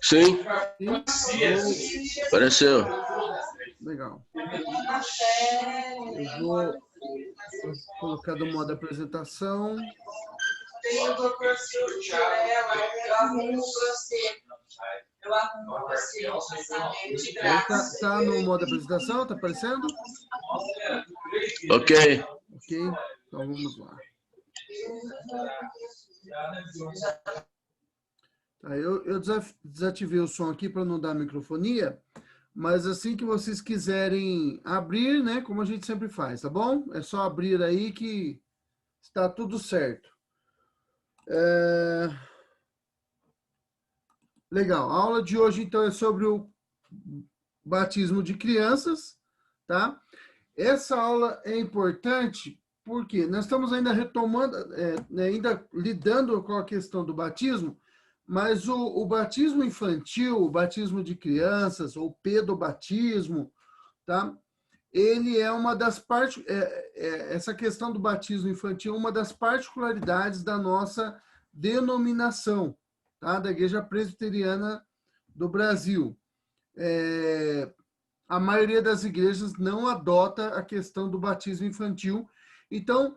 Sim, Sim? apareceu. Legal. Eu vou colocar do modo apresentação. Tem o doutor Silvio Joela, eu arrumo você. Eu arrumo você, passamento de Aí graça. tá no modo apresentação, tá aparecendo? Ok. Ok, então vamos lá. Tá, eu desativei o som aqui para não dar microfonia, mas assim que vocês quiserem abrir, né, como a gente sempre faz, tá bom? É só abrir aí que está tudo certo. Legal, a aula de hoje então é sobre o batismo de crianças, tá? Essa aula é importante porque nós estamos ainda retomando, ainda lidando com a questão do batismo, mas o batismo infantil, o batismo de crianças, ou pedobatismo, tá? Ele é uma das partes, essa questão do batismo infantil é uma das particularidades da nossa denominação, tá? Da Igreja Presbiteriana do Brasil. A maioria das igrejas não adota a questão do batismo infantil. Então,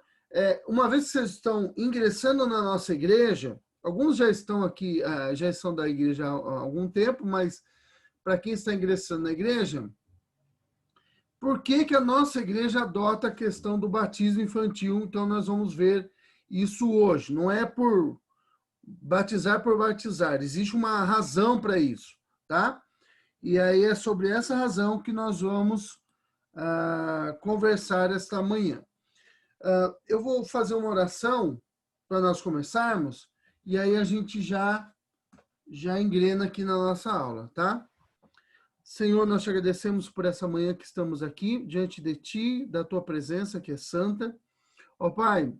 uma vez que vocês estão ingressando na nossa igreja, alguns já estão aqui, já são da igreja há algum tempo, mas para quem está ingressando na igreja, por que que a nossa igreja adota a questão do batismo infantil? Então, nós vamos ver isso hoje. Não é por batizar, existe uma razão para isso, tá? E aí é sobre essa razão que nós vamos conversar esta manhã. Eu vou fazer uma oração para nós começarmos, e aí a gente já engrena aqui na nossa aula, tá? Senhor, nós te agradecemos por essa manhã que estamos aqui, diante de ti, da tua presença, que é santa. Ó Pai,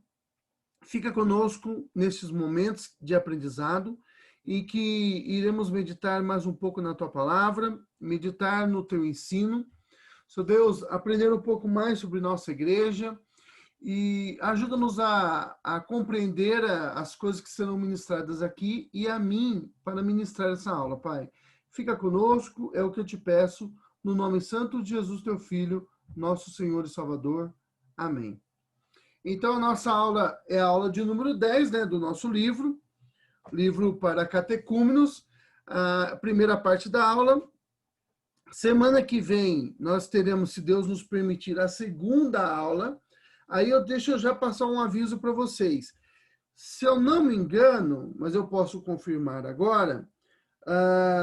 fica conosco nesses momentos de aprendizado e que iremos meditar mais um pouco na tua palavra, meditar no teu ensino. Senhor Deus, aprender um pouco mais sobre nossa igreja e ajuda-nos a compreender as coisas que serão ministradas aqui e a mim para ministrar essa aula, Pai. Fica conosco, é o que eu te peço, no nome santo de Jesus, teu Filho, nosso Senhor e Salvador. Amém. Então, a nossa aula é a aula de número 10, né, do nosso livro para catecúmenos, a primeira parte da aula. Semana que vem, nós teremos, se Deus nos permitir, a segunda aula. Aí deixa eu já passar um aviso para vocês. Se eu não me engano, mas eu posso confirmar agora,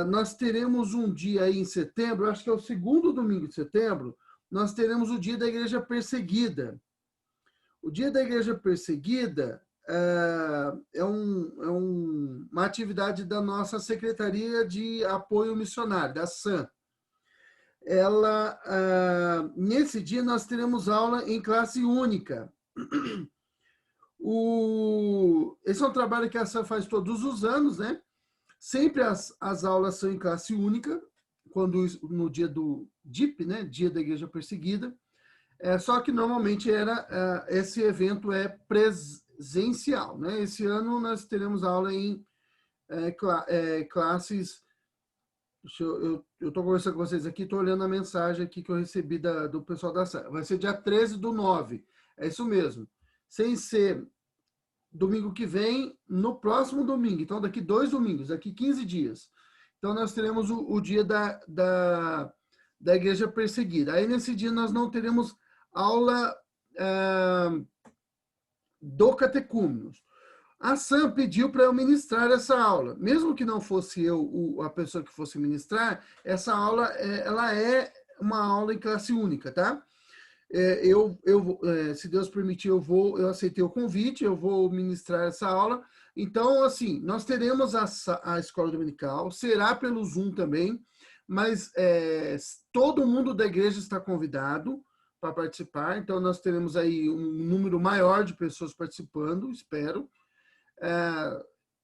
nós teremos um dia aí em setembro, acho que é o segundo domingo de setembro, nós teremos o Dia da Igreja Perseguida. O Dia da Igreja Perseguida uma atividade da nossa Secretaria de Apoio Missionário, da SAM. Nesse dia nós teremos aula em classe única. Esse é um trabalho que a SAM faz todos os anos, né? Sempre as aulas são em classe única, no dia do DIP, né? Dia da Igreja Perseguida. Só que normalmente esse evento é presencial, né? Esse ano nós teremos aula em classes. Eu estou conversando com vocês aqui, estou olhando a mensagem aqui que eu recebi do pessoal da sala. Vai ser dia 13/9. É isso mesmo. Sem ser domingo que vem, no próximo domingo. Então, daqui 2 domingos, daqui 15 dias. Então, nós teremos o dia da Igreja Perseguida. Aí, nesse dia, nós não teremos aula do catecúmenos. A Sam pediu para eu ministrar essa aula. Mesmo que não fosse eu a pessoa que fosse ministrar, essa aula ela é uma aula em classe única, tá? Se Deus permitir, eu aceitei o convite, eu vou ministrar essa aula. Então, assim, nós teremos a escola dominical, será pelo Zoom também, mas todo mundo da igreja está convidado para participar. Então, nós teremos aí um número maior de pessoas participando, espero.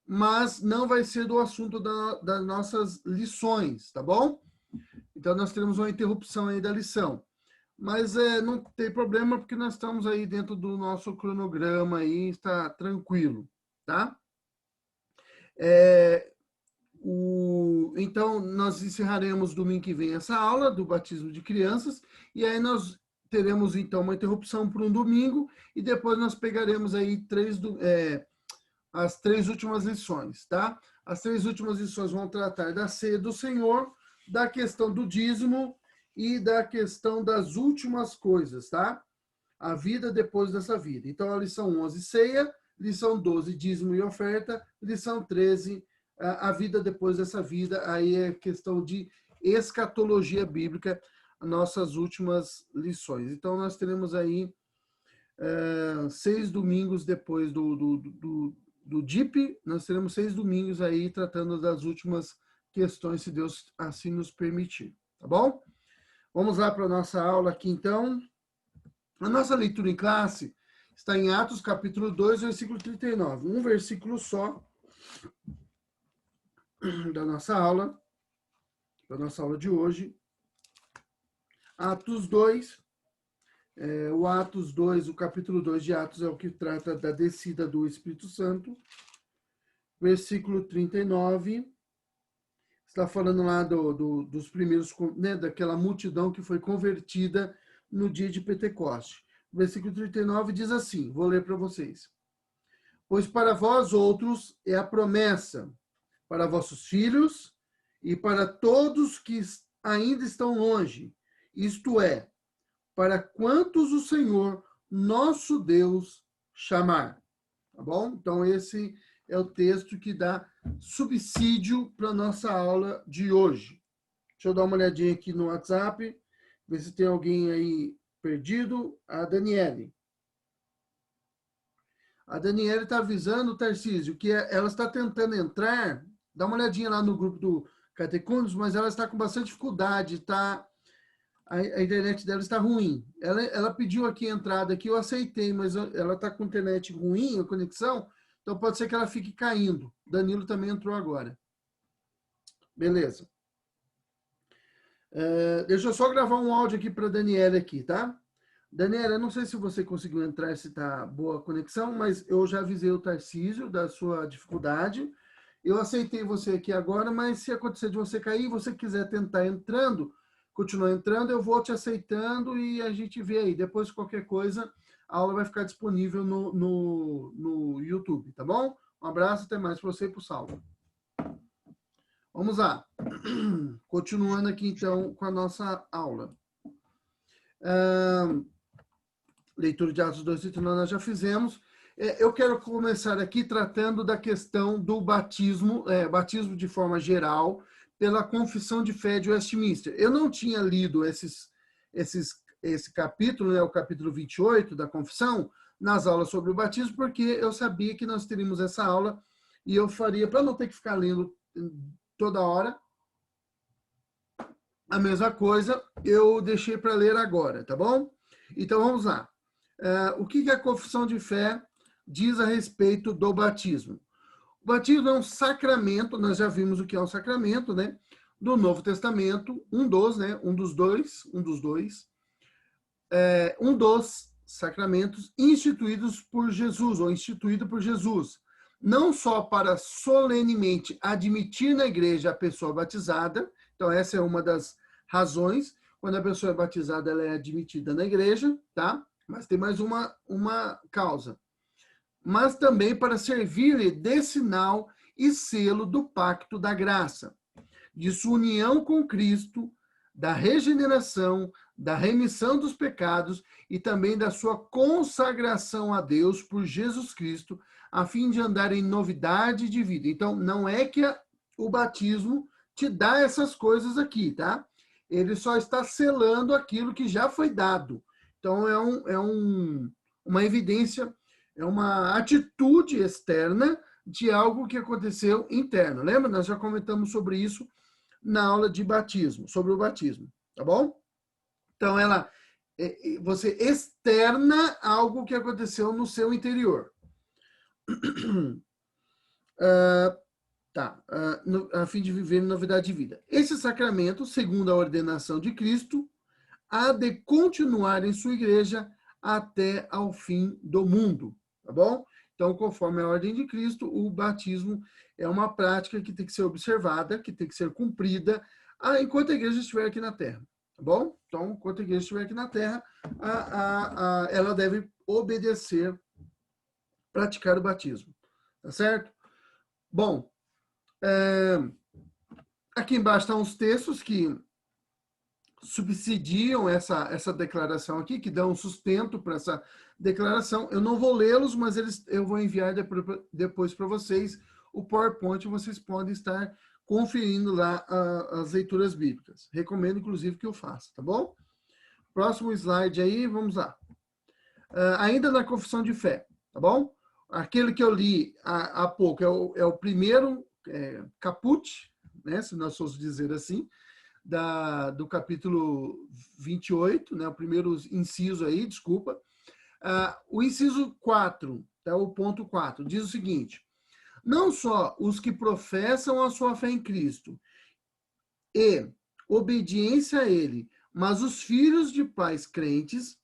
Mas não vai ser do assunto das nossas lições, tá bom? Então, nós teremos uma interrupção aí da lição. Mas não tem problema, porque nós estamos aí dentro do nosso cronograma aí, está tranquilo, tá? então, nós encerraremos domingo que vem essa aula do batismo de crianças, e aí nós teremos, então, uma interrupção por um domingo, e depois nós pegaremos aí as 3 últimas lições, tá? As 3 últimas lições vão tratar da ceia do Senhor, da questão do dízimo e da questão das últimas coisas, tá? A vida depois dessa vida. Então, a lição 11, ceia, lição 12, dízimo e oferta, lição 13, a vida depois dessa vida, aí é questão de escatologia bíblica, nossas últimas lições. Então, nós teremos aí 6 domingos depois do DIP, nós teremos 6 domingos aí tratando das últimas questões, se Deus assim nos permitir, tá bom? Vamos lá para a nossa aula aqui, então. A nossa leitura em classe está em Atos, capítulo 2, versículo 39. Um versículo só da nossa aula de hoje. Atos 2, o Atos 2, o capítulo 2 de Atos é o que trata da descida do Espírito Santo. Versículo 39, está falando lá dos primeiros, né, daquela multidão que foi convertida no dia de Pentecoste. Versículo 39 diz assim, vou ler para vocês. Pois para vós outros é a promessa, para vossos filhos e para todos que ainda estão longe, isto é, para quantos o Senhor, nosso Deus, chamar. Tá bom? Então, esse é o texto que dá subsídio para a nossa aula de hoje. Deixa eu dar uma olhadinha aqui no WhatsApp, ver se tem alguém aí perdido. A Daniele. A Daniele está avisando o Tarcísio que ela está tentando entrar. Dá uma olhadinha lá no grupo do Catecúmenos, mas ela está com bastante dificuldade, tá? A internet dela está ruim. Ela pediu aqui a entrada aqui, eu aceitei, mas ela está com internet ruim, a conexão, então pode ser que ela fique caindo. Danilo também entrou agora. Beleza. Deixa eu só gravar um áudio aqui para a Daniela aqui, tá? Daniela, eu não sei se você conseguiu entrar, se está boa a conexão, mas eu já avisei o Tarcísio da sua dificuldade. Eu aceitei você aqui agora, mas se acontecer de você cair, você quiser tentar entrando, continuar entrando, eu vou te aceitando e a gente vê aí. Depois, qualquer coisa, a aula vai ficar disponível no YouTube, tá bom? Um abraço, até mais para você e para o Saulo. Vamos lá. Continuando aqui, então, com a nossa aula. Leitura de Atos 2:39 nós já fizemos. Eu quero começar aqui tratando da questão do batismo, batismo de forma geral, pela Confissão de Fé de Westminster. Eu não tinha lido esse capítulo, né, o capítulo 28 da Confissão, nas aulas sobre o batismo, porque eu sabia que nós teríamos essa aula e eu faria, para não ter que ficar lendo toda hora, a mesma coisa, eu deixei para ler agora, tá bom? Então, vamos lá. O que a Confissão de Fé diz a respeito do batismo? O batismo é um sacramento, nós já vimos o que é um sacramento, né? Do Novo Testamento, um dos sacramentos instituídos por Jesus, ou instituído por Jesus, não só para solenemente admitir na igreja a pessoa batizada, então essa é uma das razões, quando a pessoa é batizada, ela é admitida na igreja, tá? Mas tem mais uma causa. Mas também para servir de sinal e selo do pacto da graça, de sua união com Cristo, da regeneração, da remissão dos pecados e também da sua consagração a Deus por Jesus Cristo, a fim de andar em novidade de vida. Então, não é que o batismo te dá essas coisas aqui, tá? Ele só está selando aquilo que já foi dado. Então, uma evidência, é uma atitude externa de algo que aconteceu interno. Lembra? Nós já comentamos sobre isso na aula de batismo, sobre o batismo, tá bom? Então, você externa algo que aconteceu no seu interior. A fim de viver em novidade de vida. Esse sacramento, segundo a ordenação de Cristo, há de continuar em sua igreja até ao fim do mundo, tá bom? Então, conforme a ordem de Cristo, o batismo é uma prática que tem que ser observada, que tem que ser cumprida, enquanto a igreja estiver aqui na Terra. Tá bom? Então, enquanto a igreja estiver aqui na Terra, ela deve obedecer, praticar o batismo. Tá certo? Bom, aqui embaixo estão os textos que subsidiam essa declaração aqui, que dão sustento para essa declaração. Eu não vou lê-los, mas eu vou enviar depois para vocês o PowerPoint, vocês podem estar conferindo lá as leituras bíblicas. Recomendo, inclusive, que eu faça, tá bom? Próximo slide aí, vamos lá. Ainda na confissão de fé, tá bom? Aquele que eu li há pouco é o primeiro caput, né, se nós formos dizer assim, do capítulo 28, né, o primeiro inciso aí, desculpa. O inciso 4, tá, o ponto 4, diz o seguinte: não só os que professam a sua fé em Cristo e obediência a Ele, mas os filhos de pais crentes,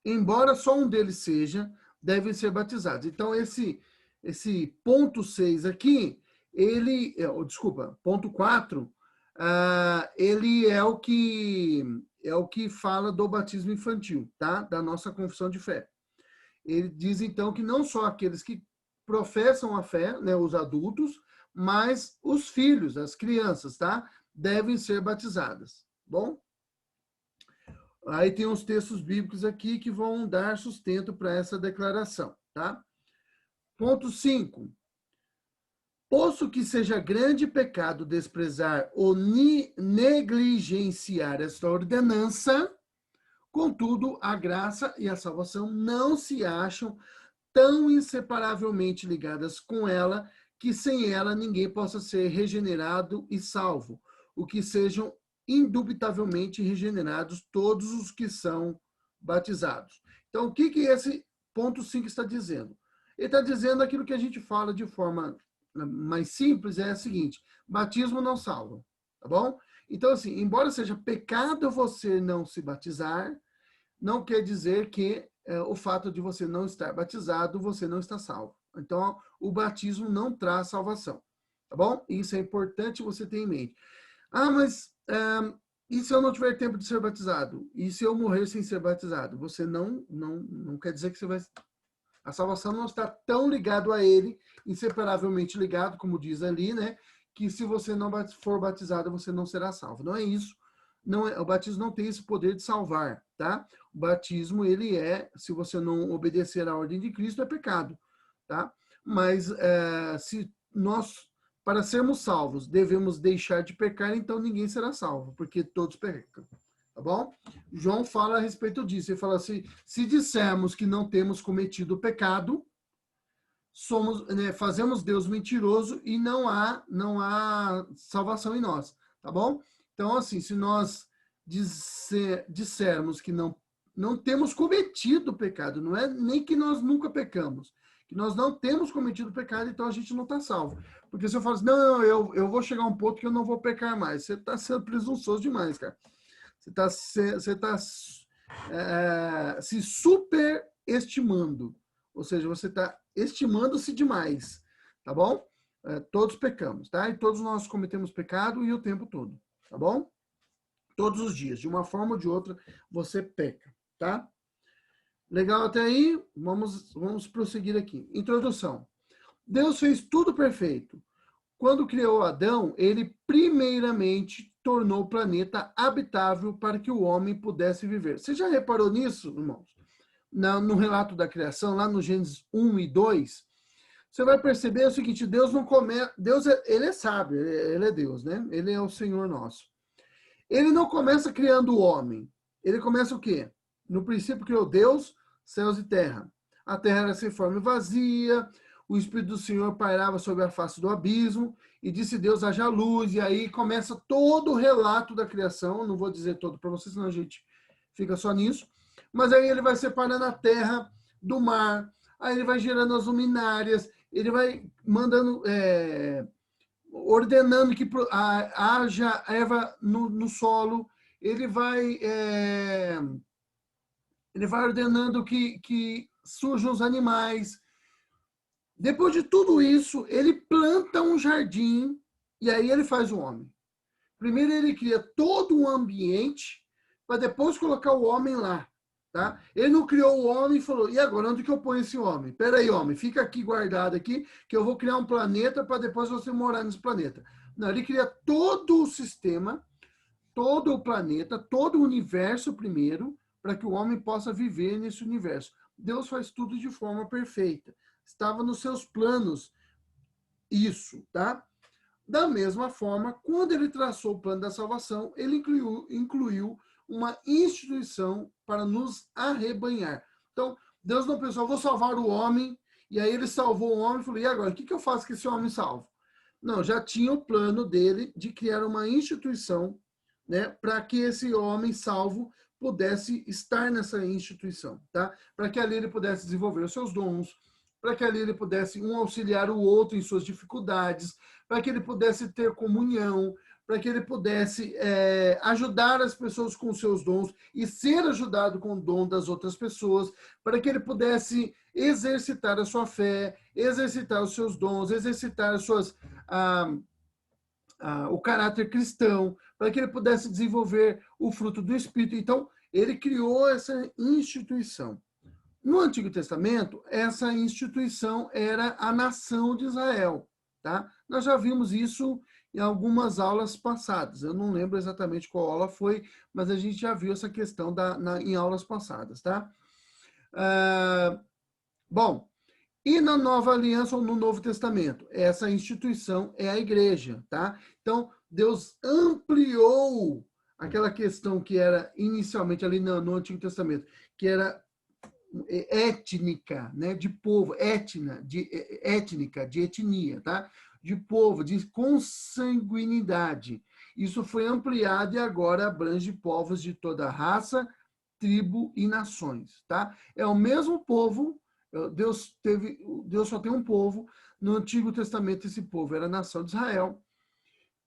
embora só um deles seja, devem ser batizados. Então, esse ponto 6 aqui, ponto 4, ele é o que fala do batismo infantil, tá? Da nossa confissão de fé. Ele diz, então, que não só aqueles que professam a fé, né, os adultos, mas os filhos, as crianças, tá? Devem ser batizadas. Bom? Aí tem uns textos bíblicos aqui que vão dar sustento para essa declaração, tá? Ponto 5. Posto que seja grande pecado desprezar ou negligenciar esta ordenança, contudo, a graça e a salvação não se acham tão inseparavelmente ligadas com ela que sem ela ninguém possa ser regenerado e salvo, o que sejam indubitavelmente regenerados todos os que são batizados. Então, o que esse ponto 5 está dizendo? Ele está dizendo aquilo que a gente fala de forma mais simples, é o seguinte: batismo não salva, tá bom? Então, assim, embora seja pecado você não se batizar, não quer dizer que o fato de você não estar batizado, você não está salvo. Então, o batismo não traz salvação, tá bom? Isso é importante você ter em mente. Mas e se eu não tiver tempo de ser batizado? E se eu morrer sem ser batizado? Você não quer dizer que você vai... A salvação não está tão ligado a ele, inseparavelmente ligado, como diz ali, né? Que se você não for batizado, você não será salvo. Não é isso. O batismo não tem esse poder de salvar, tá? O batismo, ele se você não obedecer à ordem de Cristo, é pecado, tá? Mas se nós, para sermos salvos, devemos deixar de pecar, então ninguém será salvo, porque todos pecam, tá bom? João fala a respeito disso, ele fala assim: se dissermos que não temos cometido pecado, fazemos Deus mentiroso e não há salvação em nós, tá bom? Então, assim, se nós dissermos que não temos cometido pecado, não é nem que nós nunca pecamos, que nós não temos cometido pecado, então a gente não está salvo. Porque se eu falo assim, não, eu vou chegar a um ponto que eu não vou pecar mais, você está sendo presunçoso demais, cara. Você está se superestimando, ou seja, você está estimando-se demais, tá bom? Todos pecamos, tá? E todos nós cometemos pecado e o tempo todo, tá bom? Todos os dias, de uma forma ou de outra, você peca, tá? Legal até aí? Vamos prosseguir aqui. Introdução. Deus fez tudo perfeito. Quando criou Adão, ele primeiramente tornou o planeta habitável para que o homem pudesse viver. Você já reparou nisso, irmãos? No relato da criação, lá no Gênesis 1 e 2, você vai perceber o seguinte: Deus não começa. Deus, ele é sábio, ele é Deus, né? Ele é o Senhor nosso. Ele não começa criando o homem. Ele começa o quê? No princípio criou Deus, céus e terra. A terra era sem forma e vazia, o Espírito do Senhor pairava sobre a face do abismo, e disse Deus: haja luz. E aí começa todo o relato da criação. Não vou dizer todo para vocês, senão a gente fica só nisso. Mas aí ele vai separando a terra do mar, aí ele vai gerando as luminárias, ele vai mandando, ordenando que haja erva no solo, ele vai ordenando que surjam os animais. Depois de tudo isso, ele planta um jardim e aí ele faz o homem. Primeiro ele cria todo um ambiente para depois colocar o homem lá. Tá? Ele não criou o homem e falou, e agora, onde que eu ponho esse homem? Peraí, homem, fica aqui guardado aqui, que eu vou criar um planeta para depois você morar nesse planeta. Não, ele cria todo o sistema, todo o planeta, todo o universo primeiro, para que o homem possa viver nesse universo. Deus faz tudo de forma perfeita. Estava nos seus planos isso, tá? Da mesma forma, quando ele traçou o plano da salvação, ele incluiu uma instituição para nos arrebanhar. Então, Deus não pensou, vou salvar o homem, e aí ele salvou o homem e falou, e agora, o que eu faço com esse homem salvo? Não, já tinha o plano dele de criar uma instituição, né, para que esse homem salvo pudesse estar nessa instituição, tá? Para que ali ele pudesse desenvolver os seus dons, para que ali ele pudesse um auxiliar o outro em suas dificuldades, para que ele pudesse ter comunhão, para que ele pudesse ajudar as pessoas com seus dons e ser ajudado com o dom das outras pessoas, para que ele pudesse exercitar a sua fé, exercitar os seus dons, exercitar as suas, o caráter cristão, para que ele pudesse desenvolver o fruto do Espírito. Então, ele criou essa instituição. No Antigo Testamento, essa instituição era a nação de Israel. Tá? Nós já vimos isso em algumas aulas passadas. Eu não lembro exatamente qual aula foi, mas a gente já viu essa questão em aulas passadas. Tá? Bom, e na Nova Aliança ou no Novo Testamento? Essa instituição é a igreja. Tá? Então, Deus ampliou aquela questão que era inicialmente ali no Antigo Testamento, que era étnica, né, de povo, étnica, de etnia, tá? De povo, de consanguinidade. Isso foi ampliado e agora abrange povos de toda raça, tribo e nações, tá? É o mesmo povo, Deus só tem um povo. No Antigo Testamento esse povo era a nação de Israel.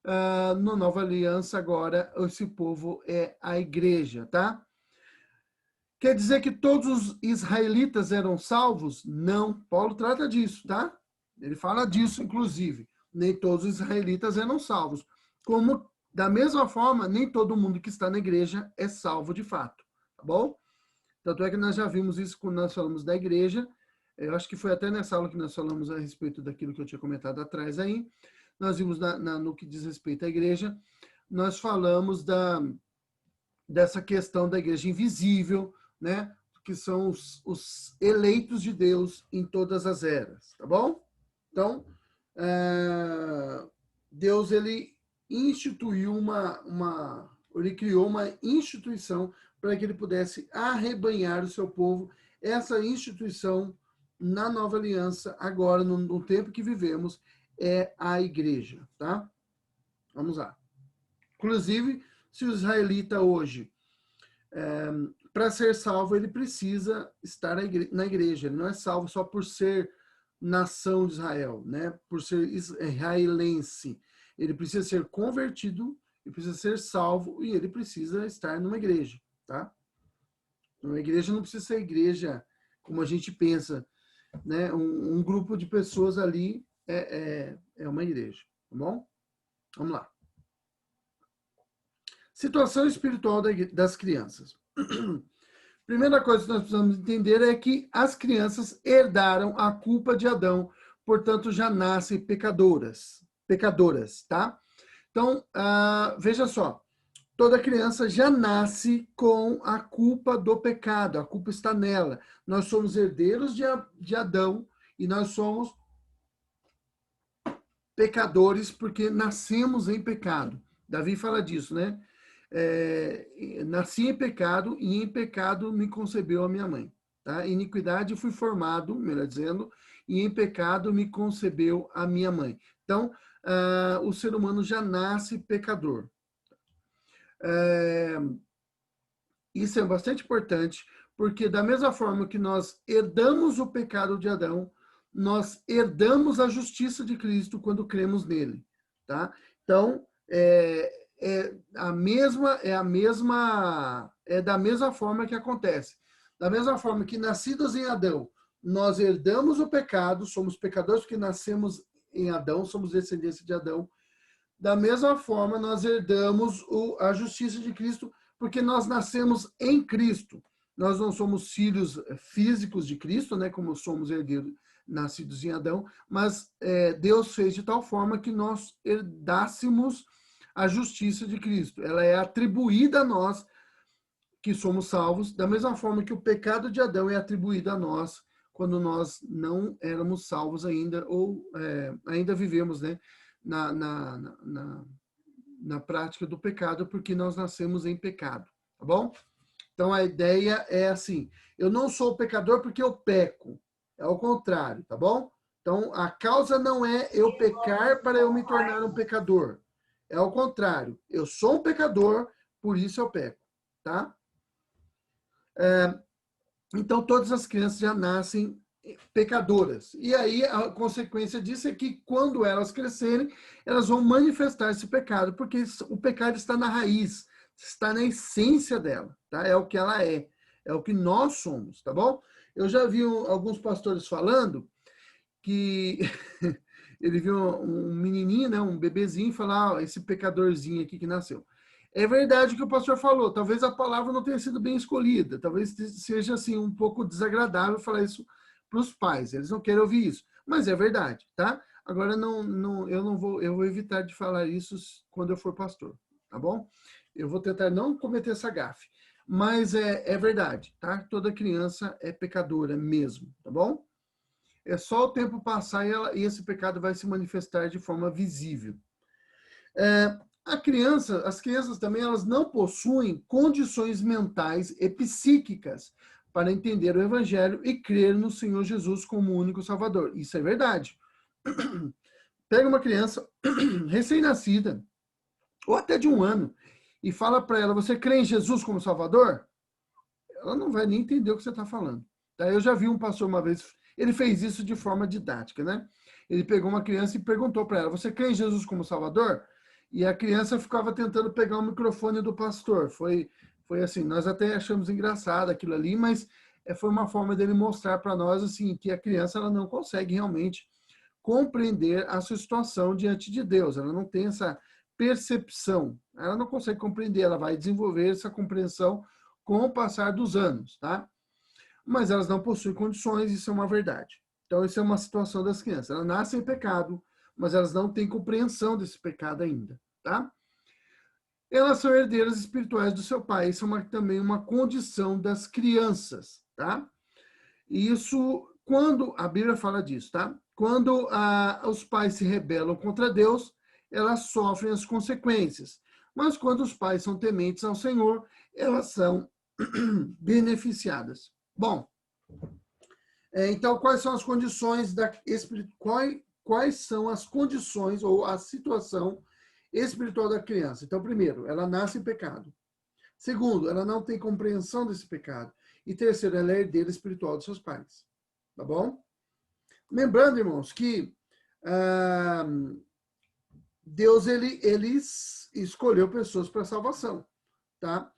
Na Nova Aliança agora esse povo é a igreja, tá? Quer dizer que todos os israelitas eram salvos? Não. Paulo trata disso, tá? Ele fala disso, inclusive. Nem todos os israelitas eram salvos. Como, da mesma forma, nem todo mundo que está na igreja é salvo de fato. Tá bom? Tanto é que nós já vimos isso quando nós falamos da igreja. Eu acho que foi até nessa aula que nós falamos a respeito daquilo que eu tinha comentado atrás aí. Nós vimos no que diz respeito à igreja. Nós falamos dessa questão da igreja invisível, né? Que são os eleitos de Deus em todas as eras, tá bom? Então, Deus, ele instituiu ele criou uma instituição para que ele pudesse arrebanhar o seu povo. Essa instituição, na Nova Aliança, agora, no tempo que vivemos, é a igreja, tá? Vamos lá. Inclusive, se o israelita hoje, para ser salvo, ele precisa estar na igreja. Ele não é salvo só por ser nação de Israel, né? Por ser israelense. Ele precisa ser convertido, ele precisa ser salvo e ele precisa estar numa igreja, tá? Uma igreja não precisa ser igreja como a gente pensa, né? Um grupo de pessoas ali é uma igreja, tá bom? Vamos lá. Situação espiritual das crianças. Primeira coisa que nós precisamos entender é que as crianças herdaram a culpa de Adão, portanto já nascem pecadoras, tá? Então, veja só, toda criança já nasce com a culpa do pecado, a culpa está nela. Nós somos herdeiros de Adão e nós somos pecadores porque nascemos em pecado. Davi fala disso, né? Nasci em pecado e em pecado me concebeu a minha mãe. Tá? Em iniquidade fui formado, melhor dizendo, e em pecado me concebeu a minha mãe. Então, o ser humano já nasce pecador. Isso é bastante importante, porque da mesma forma que nós herdamos o pecado de Adão, nós herdamos a justiça de Cristo quando cremos nele. Tá? Então, da mesma forma que acontece. Da mesma forma que nascidos em Adão, nós herdamos o pecado, somos pecadores porque nascemos em Adão, somos descendência de Adão. Da mesma forma, nós herdamos a justiça de Cristo porque nós nascemos em Cristo. Nós não somos filhos físicos de Cristo, né, como somos herdeiros nascidos em Adão, mas Deus fez de tal forma que nós herdássemos a justiça de Cristo. Ela é atribuída a nós, que somos salvos, da mesma forma que o pecado de Adão é atribuído a nós, quando nós não éramos salvos ainda, ou ainda vivemos, né, na prática do pecado, porque nós nascemos em pecado, tá bom? Então, a ideia é assim, eu não sou pecador porque eu peco, é o contrário, tá bom? Então, a causa não é eu pecar para eu me tornar um pecador, é o contrário, eu sou um pecador, por isso eu peco, tá? Então, todas as crianças já nascem pecadoras. E aí, a consequência disso é que, quando elas crescerem, elas vão manifestar esse pecado, porque o pecado está na raiz, está na essência dela, tá? É o que ela é o que nós somos, tá bom? Eu já vi alguns pastores falando que ele viu um menininho, né, um bebezinho, falar, esse pecadorzinho aqui que nasceu. É verdade o que o pastor falou, talvez a palavra não tenha sido bem escolhida, talvez seja assim um pouco desagradável falar isso para os pais, eles não querem ouvir isso, mas é verdade, tá? Agora eu vou evitar de falar isso quando eu for pastor, tá bom? Eu vou tentar não cometer essa gafe, mas é verdade, tá? Toda criança é pecadora mesmo, tá bom? É só o tempo passar e esse pecado vai se manifestar de forma visível. As crianças também, elas não possuem condições mentais e psíquicas para entender o Evangelho e crer no Senhor Jesus como o único Salvador. Isso é verdade. Pega uma criança recém-nascida, ou até de 1 ano, e fala para ela, você crê em Jesus como Salvador? Ela não vai nem entender o que você está falando. Tá? Eu já vi um pastor uma vez, ele fez isso de forma didática, né? Ele pegou uma criança e perguntou para ela, você crê em Jesus como Salvador? E a criança ficava tentando pegar o microfone do pastor. Foi assim, nós até achamos engraçado aquilo ali, mas foi uma forma dele mostrar para nós assim que a criança ela não consegue realmente compreender a sua situação diante de Deus. Ela não tem essa percepção. Ela não consegue compreender, ela vai desenvolver essa compreensão com o passar dos anos, tá? Mas elas não possuem condições, isso é uma verdade. Então, isso é uma situação das crianças. Elas nascem em pecado, mas elas não têm compreensão desse pecado ainda, tá? Elas são herdeiras espirituais do seu pai. Isso é também uma condição das crianças, tá? E isso, quando a Bíblia fala disso, tá? Quando os pais se rebelam contra Deus, elas sofrem as consequências. Mas quando os pais são tementes ao Senhor, elas são beneficiadas. Bom, então, quais são as condições quais são as condições ou a situação espiritual da criança? Então, primeiro, ela nasce em pecado. Segundo, ela não tem compreensão desse pecado. E terceiro, ela é herdeira espiritual dos seus pais. Tá bom? Lembrando, irmãos, que Deus ele escolheu pessoas para salvação, tá?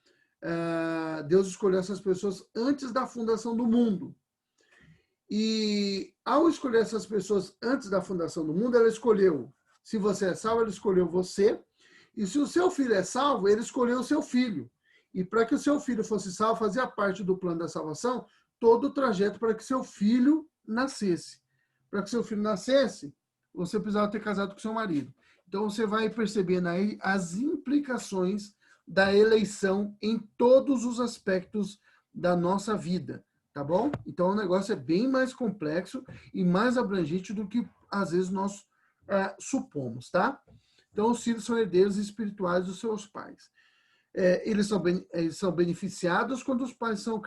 Deus escolheu essas pessoas antes da fundação do mundo. E ao escolher essas pessoas antes da fundação do mundo, ela escolheu, se você é salvo, ela escolheu você. E se o seu filho é salvo, ele escolheu o seu filho. E para que o seu filho fosse salvo, fazia parte do plano da salvação todo o trajeto para que seu filho nascesse. Para que seu filho nascesse, você precisava ter casado com seu marido. Então você vai percebendo aí as implicações da eleição em todos os aspectos da nossa vida, tá bom? Então o negócio é bem mais complexo e mais abrangente do que às vezes nós supomos, tá? Então os filhos são herdeiros espirituais dos seus pais. Eles são beneficiados quando os pais são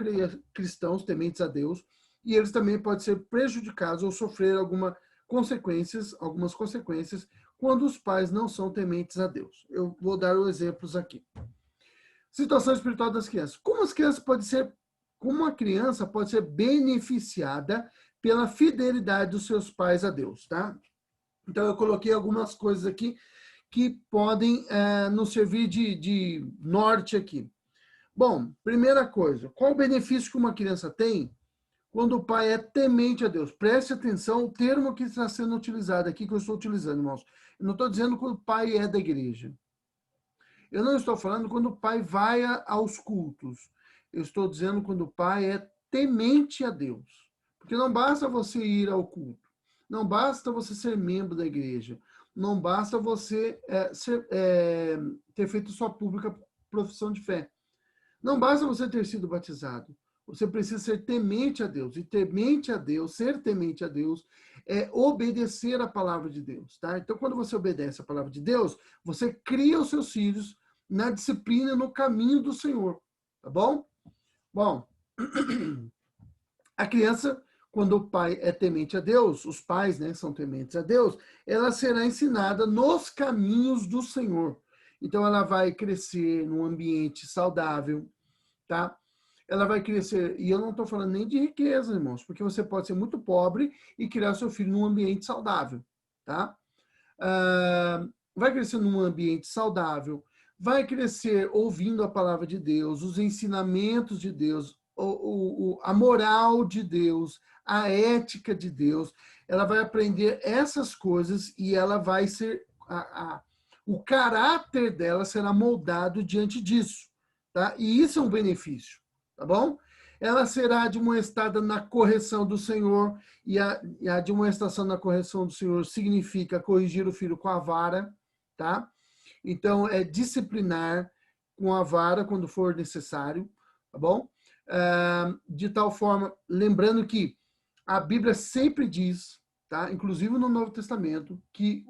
cristãos, tementes a Deus, e eles também podem ser prejudicados ou sofrer algumas consequências quando os pais não são tementes a Deus. Eu vou dar os exemplos aqui. Situação espiritual das crianças. Como uma criança pode ser beneficiada pela fidelidade dos seus pais a Deus, tá? Então eu coloquei algumas coisas aqui que podem nos servir de norte aqui. Bom, primeira coisa, qual o benefício que uma criança tem Quando o pai é temente a Deus. Preste atenção o termo que está sendo utilizado aqui, que eu estou utilizando, irmãos. Eu não estou dizendo quando o pai é da igreja. Eu não estou falando quando o pai vai aos cultos. Eu estou dizendo quando o pai é temente a Deus. Porque não basta você ir ao culto. Não basta você ser membro da igreja. Não basta você ter feito sua pública profissão de fé. Não basta você ter sido batizado. Você precisa ser temente a Deus. E temente a Deus, ser temente a Deus, é obedecer a palavra de Deus. Tá? Então, quando você obedece a palavra de Deus, você cria os seus filhos na disciplina, no caminho do Senhor. Tá bom? Bom, a criança, quando o pai é temente a Deus, os pais, né, são tementes a Deus, ela será ensinada nos caminhos do Senhor. Então, ela vai crescer num ambiente saudável, tá? Ela vai crescer, e eu não estou falando nem de riqueza, irmãos, porque você pode ser muito pobre e criar seu filho num ambiente saudável, tá? Vai crescer num ambiente saudável, vai crescer ouvindo a palavra de Deus, os ensinamentos de Deus, a moral de Deus, a ética de Deus. Ela vai aprender essas coisas e ela vai ser, o caráter dela será moldado diante disso, tá? E isso é um benefício, tá bom? Ela será admoestada na correção do Senhor, e a admoestação na correção do Senhor significa corrigir o filho com a vara, tá? Então, é disciplinar com a vara quando for necessário, tá bom? De tal forma, lembrando que a Bíblia sempre diz, tá? Inclusive no Novo Testamento, que,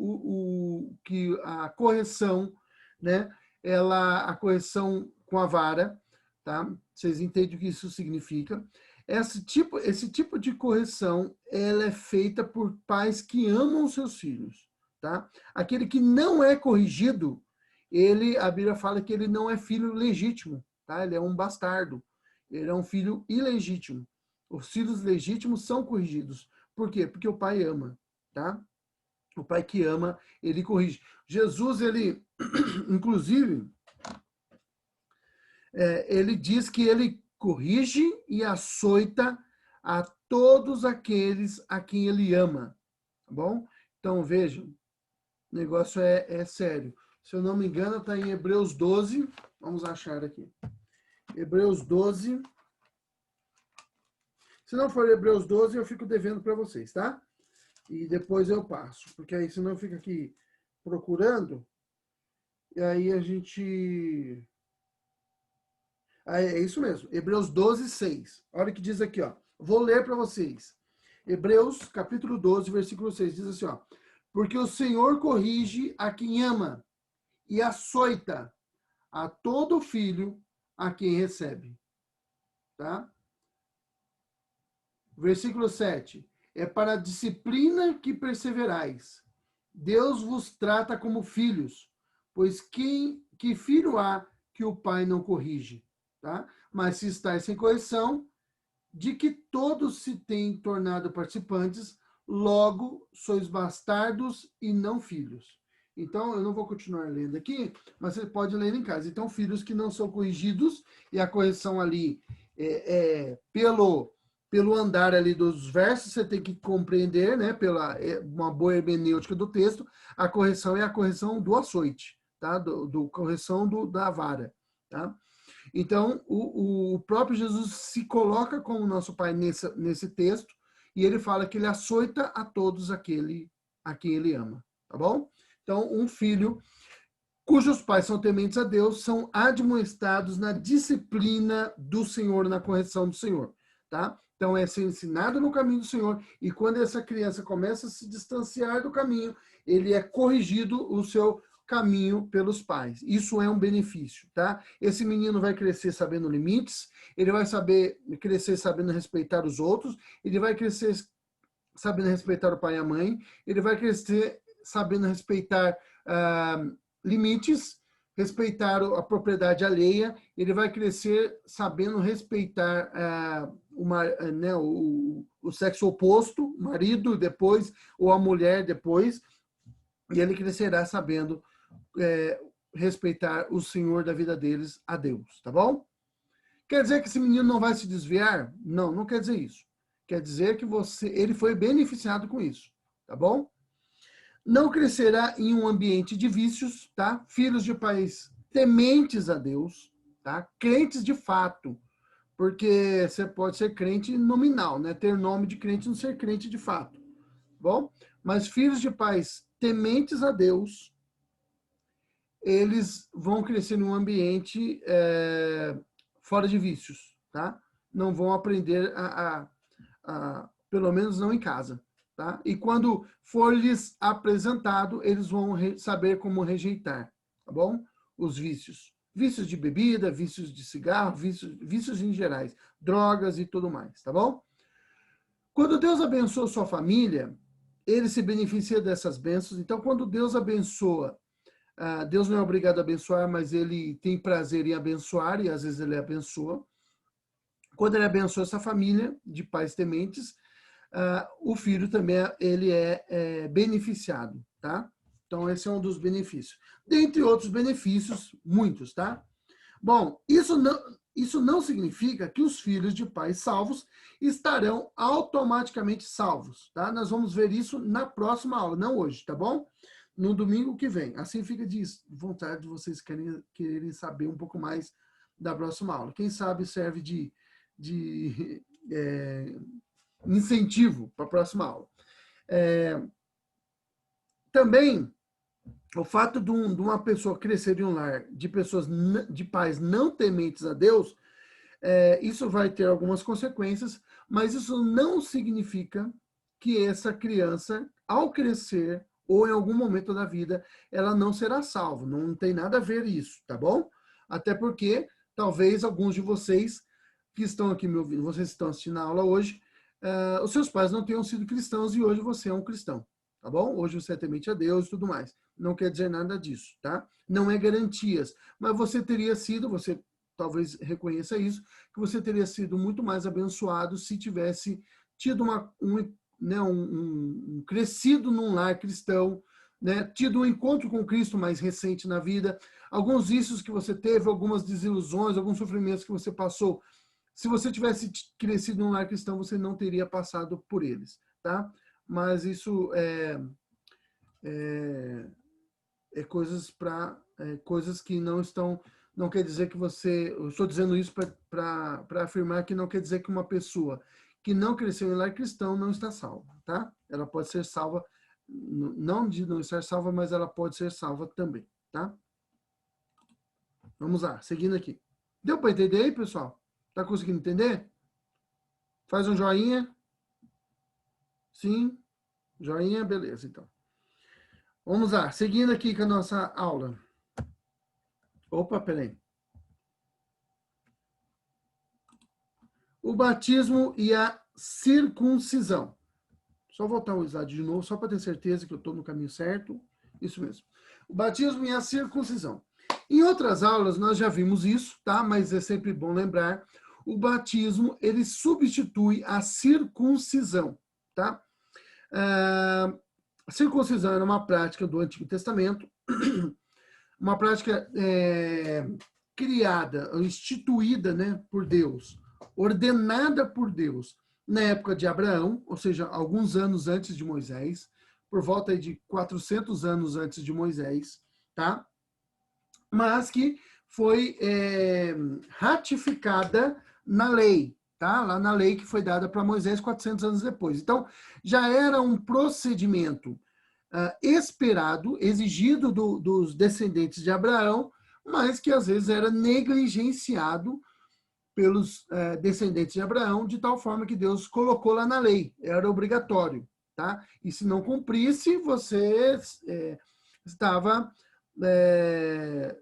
que a correção, né? A correção com a vara, tá? Vocês entendem o que isso significa? Esse tipo de correção, ela é feita por pais que amam seus filhos, tá? Aquele que não é corrigido, a Bíblia fala que ele não é filho legítimo, tá? Ele é um bastardo. Ele é um filho ilegítimo. Os filhos legítimos são corrigidos. Por quê? Porque o pai ama, tá? O pai que ama, ele corrige. Jesus, ele, inclusive, ele diz que ele corrige e açoita a todos aqueles a quem ele ama, tá bom? Então, vejam, o negócio é sério. Se eu não me engano, está em Hebreus 12. Vamos achar aqui. Hebreus 12. Se não for Hebreus 12, eu fico devendo para vocês, tá? E depois eu passo, porque aí senão fica aqui procurando, e aí a gente... É isso mesmo, Hebreus 12, 6. Olha o que diz aqui, ó. Vou ler para vocês. Hebreus, capítulo 12, versículo 6, diz assim, ó. Porque o Senhor corrige a quem ama e açoita a todo filho a quem recebe. Tá? Versículo 7. É para a disciplina que perseverais. Deus vos trata como filhos, pois que filho há que o pai não corrige? Tá? Mas se estáis sem correção, de que todos se têm tornado participantes, logo sois bastardos e não filhos. Então, eu não vou continuar lendo aqui, mas você pode ler em casa. Então, filhos que não são corrigidos, e a correção ali pelo andar ali dos versos, você tem que compreender, né, pela uma boa hermenêutica do texto, a correção é a correção do açoite, tá? Correção da vara, tá? Então, o próprio Jesus se coloca como nosso Pai nesse texto, e ele fala que ele açoita a todos a quem ele ama, tá bom? Então, um filho cujos pais são tementes a Deus são admoestados na disciplina do Senhor, na correção do Senhor, tá? Então, é ser ensinado no caminho do Senhor, e quando essa criança começa a se distanciar do caminho, ele é corrigido o seu caminho pelos pais. Isso é um benefício, tá? Esse menino vai crescer sabendo limites, ele vai crescer sabendo respeitar os outros, ele vai crescer sabendo respeitar o pai e a mãe, ele vai crescer sabendo respeitar limites, respeitar a propriedade alheia, ele vai crescer sabendo respeitar o sexo oposto, o marido depois, ou a mulher depois, e ele crescerá sabendo respeitar o Senhor da vida deles, a Deus, tá bom? Quer dizer que esse menino não vai se desviar? Não, não quer dizer isso. Quer dizer que ele foi beneficiado com isso, tá bom? Não crescerá em um ambiente de vícios, tá? Filhos de pais tementes a Deus, tá? Crentes de fato, porque você pode ser crente nominal, né? Ter nome de crente e não ser crente de fato, bom? Mas filhos de pais tementes a Deus, eles vão crescer num ambiente fora de vícios, tá? Não vão aprender pelo menos não em casa, tá? E quando for lhes apresentado, eles vão saber como rejeitar, tá bom? Os vícios. Vícios de bebida, vícios de cigarro, vícios em gerais, drogas e tudo mais, tá bom? Quando Deus abençoa sua família, ele se beneficia dessas bênçãos. Então, quando Deus abençoa, Deus não é obrigado a abençoar, mas ele tem prazer em abençoar, e às vezes ele abençoa. Quando ele abençoa essa família de pais tementes, o filho também ele é beneficiado, tá? Então, esse é um dos benefícios. Dentre outros benefícios, muitos, tá? Bom, isso não significa que os filhos de pais salvos estarão automaticamente salvos, tá? Nós vamos ver isso na próxima aula, não hoje, tá bom? No domingo que vem. Assim fica de vontade de vocês quererem saber um pouco mais da próxima aula. Quem sabe serve de incentivo para a próxima aula. Também, o fato de uma pessoa crescer em um lar de pais não tementes a Deus, isso vai ter algumas consequências, mas isso não significa que essa criança, ao crescer, ou em algum momento da vida, ela não será salva. Não tem nada a ver isso, tá bom? Até porque, talvez, alguns de vocês que estão aqui me ouvindo, vocês estão assistindo a aula hoje, os seus pais não tenham sido cristãos e hoje você é um cristão, tá bom? Hoje você é temente a Deus e tudo mais. Não quer dizer nada disso, tá? Não é garantias, mas você teria sido, você talvez reconheça isso, que você teria sido muito mais abençoado se tivesse tido crescido num lar cristão, né? Tido um encontro com Cristo mais recente na vida, alguns vícios que você teve, algumas desilusões, alguns sofrimentos que você passou. Se você tivesse crescido num lar cristão, você não teria passado por eles, tá? Mas isso coisas que não estão, não quer dizer que você, eu estou dizendo isso para afirmar que não quer dizer que uma pessoa que não cresceu em lar cristão não está salva, tá? Ela pode ser salva, não de não estar salva, mas ela pode ser salva também, tá? Vamos lá, seguindo aqui. Deu para entender aí, pessoal? Tá conseguindo entender? Faz um joinha. Sim, joinha, beleza, então. Vamos lá, seguindo aqui com a nossa aula. Opa, peraí. O batismo e a circuncisão. Só voltar o slide de novo, só para ter certeza que eu estou no caminho certo. Isso mesmo. O batismo e a circuncisão. Em outras aulas nós já vimos isso, tá? Mas é sempre bom lembrar. O batismo, ele substitui a circuncisão, tá? A circuncisão era uma prática do Antigo Testamento, uma prática criada, instituída, né, por Deus, ordenada por Deus na época de Abraão, ou seja, alguns anos antes de Moisés, por volta de 400 anos antes de Moisés, tá? Mas que foi ratificada na lei, tá? Lá na lei que foi dada para Moisés 400 anos depois. Então, já era um procedimento esperado, exigido dos descendentes de Abraão, mas que às vezes era negligenciado pelos descendentes de Abraão, de tal forma que Deus colocou lá na lei, era obrigatório, tá? E se não cumprisse, você estava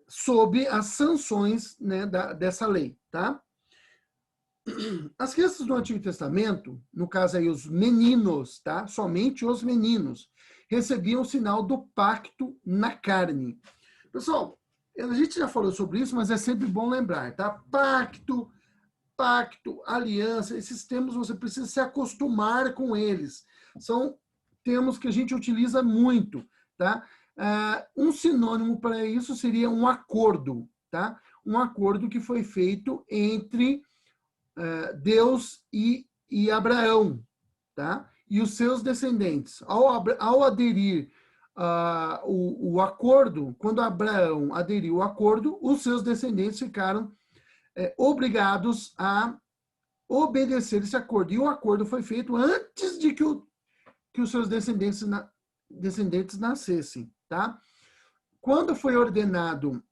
sob as sanções, né, dessa lei, tá? As crianças do Antigo Testamento, no caso aí os meninos, tá? Somente os meninos recebiam o sinal do pacto na carne. Pessoal, a gente já falou sobre isso, mas é sempre bom lembrar, tá? Pacto, aliança, esses termos você precisa se acostumar com eles. São termos que a gente utiliza muito, tá? Um sinônimo para isso seria um acordo, tá? Um acordo que foi feito entre Deus e e Abraão, tá? E os seus descendentes. Ao aderir o acordo, quando Abraão aderiu ao acordo, os seus descendentes ficaram obrigados a obedecer esse acordo. E o acordo foi feito antes de que os seus descendentes nascessem, tá? Quando foi ordenado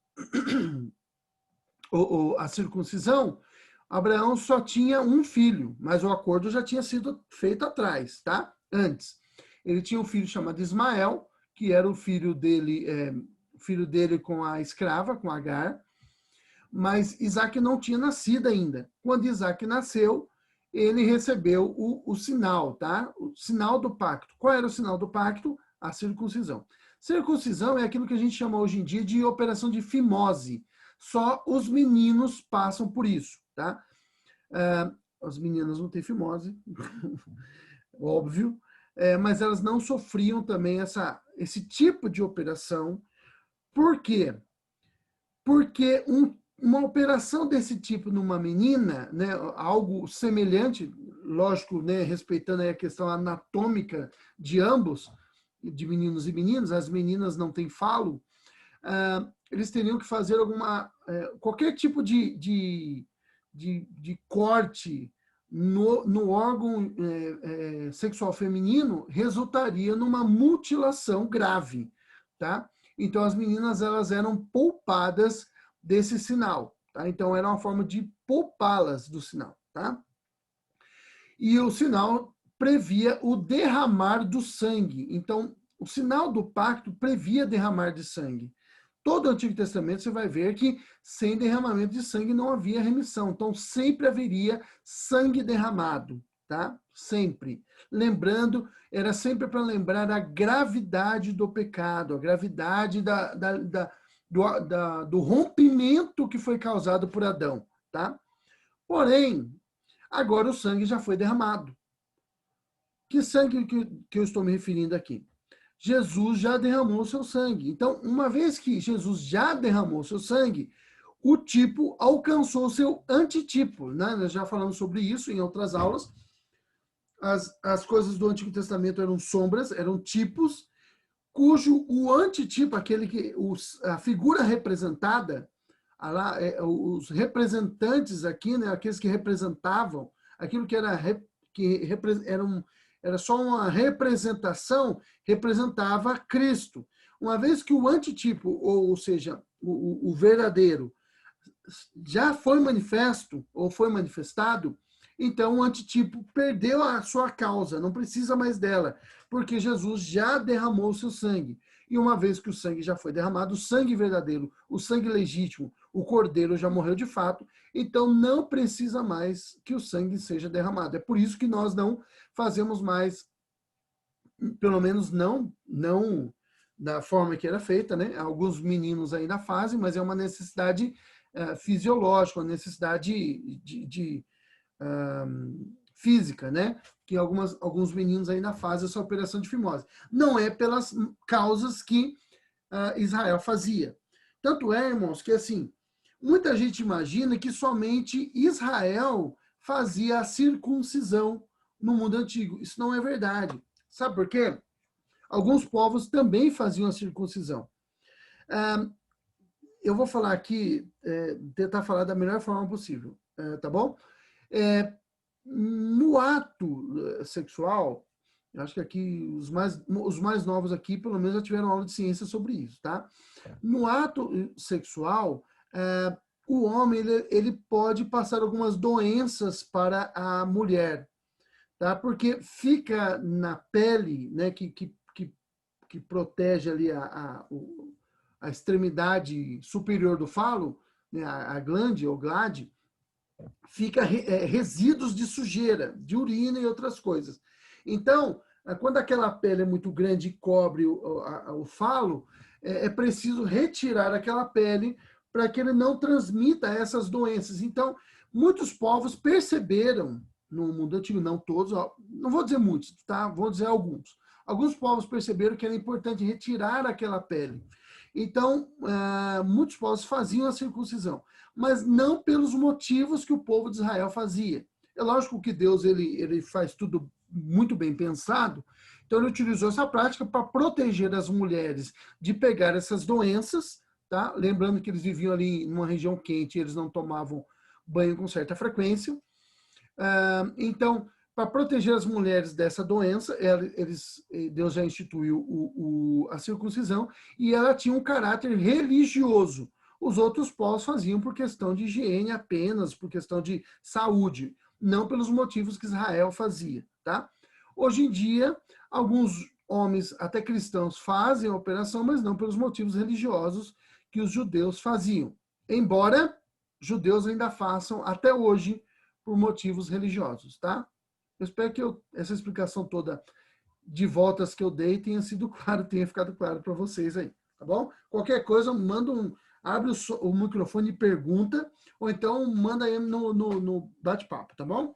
a circuncisão, Abraão só tinha um filho, mas o acordo já tinha sido feito atrás, tá? Antes. Ele tinha um filho chamado Ismael, que era o filho dele com a escrava, com Agar, mas Isaac não tinha nascido ainda. Quando Isaac nasceu, ele recebeu o sinal, tá? O sinal do pacto. Qual era o sinal do pacto? A circuncisão. Circuncisão é aquilo que a gente chama hoje em dia de operação de fimose. Só os meninos passam por isso, tá? As meninas não têm fimose, óbvio, mas elas não sofriam também esse tipo de operação. Por quê? Porque uma operação desse tipo numa menina, né, algo semelhante, lógico, né, respeitando aí a questão anatômica de ambos, de meninos e meninas, as meninas não têm falo, eles teriam que fazer qualquer tipo de corte no órgão sexual feminino resultaria numa mutilação grave, tá? Então as meninas elas eram poupadas desse sinal, tá? Então era uma forma de poupá-las do sinal, tá? E o sinal previa o derramar do sangue. Então o sinal do pacto previa derramar de sangue. Todo o Antigo Testamento você vai ver que sem derramamento de sangue não havia remissão. Então sempre haveria sangue derramado, tá? Sempre. Lembrando, era sempre para lembrar a gravidade do pecado, a gravidade do rompimento que foi causado por Adão, tá? Porém, agora o sangue já foi derramado. Que sangue que eu estou me referindo aqui? Jesus já derramou o seu sangue. Então, uma vez que Jesus já derramou o seu sangue, o tipo alcançou o seu antitipo, né? Nós já falamos sobre isso em outras aulas. As coisas do Antigo Testamento eram sombras, eram tipos, cujo o antitipo, a figura representada, os representantes aqui, né? Aqueles que representavam, aquilo que era só uma representação, representava Cristo. Uma vez que o antitipo, ou seja, o verdadeiro, já foi manifesto, ou foi manifestado, então o antitipo perdeu a sua causa, não precisa mais dela, porque Jesus já derramou o seu sangue. E uma vez que o sangue já foi derramado, o sangue verdadeiro, o sangue legítimo, o cordeiro já morreu de fato, então não precisa mais que o sangue seja derramado. É por isso que nós não fazemos mais, pelo menos não da forma que era feita, né? Alguns meninos ainda fazem, mas é uma necessidade fisiológica, uma necessidade física, né? Que alguns meninos ainda fazem essa operação de fimose. Não é pelas causas que Israel fazia. Tanto é, irmãos, que assim, muita gente imagina que somente Israel fazia a circuncisão no mundo antigo. Isso não é verdade. Sabe por quê? Alguns povos também faziam a circuncisão. Eu vou falar aqui, tentar falar da melhor forma possível, tá bom? No ato sexual, eu acho que aqui os mais novos aqui, pelo menos, já tiveram aula de ciência sobre isso, tá? No ato sexual, o homem ele pode passar algumas doenças para a mulher, tá? Porque fica na pele, né, que protege ali a extremidade superior do falo, né, a glande ou glade, fica resíduos de sujeira, de urina e outras coisas. Então, quando aquela pele é muito grande e cobre o falo, é preciso retirar aquela pele para que ele não transmita essas doenças. Então, muitos povos perceberam, no mundo antigo, não todos, não vou dizer muitos, tá? Vou dizer alguns. Alguns povos perceberam que era importante retirar aquela pele. Então, muitos povos faziam a circuncisão, mas não pelos motivos que o povo de Israel fazia. É lógico que Deus ele faz tudo muito bem pensado, então ele utilizou essa prática para proteger as mulheres de pegar essas doenças, tá? Lembrando que eles viviam ali numa região quente, eles não tomavam banho com certa frequência. Então, para proteger as mulheres dessa doença, Deus já instituiu a circuncisão e ela tinha um caráter religioso. Os outros povos faziam por questão de higiene apenas, por questão de saúde, não pelos motivos que Israel fazia, tá? Hoje em dia, alguns homens, até cristãos, fazem a operação, mas não pelos motivos religiosos que os judeus faziam. Embora judeus ainda façam, até hoje, por motivos religiosos, tá? Eu espero que essa explicação toda de voltas que eu dei tenha sido claro, tenha ficado claro para vocês aí, tá bom? Qualquer coisa, abre o microfone e pergunta, ou então manda aí no bate-papo, tá bom?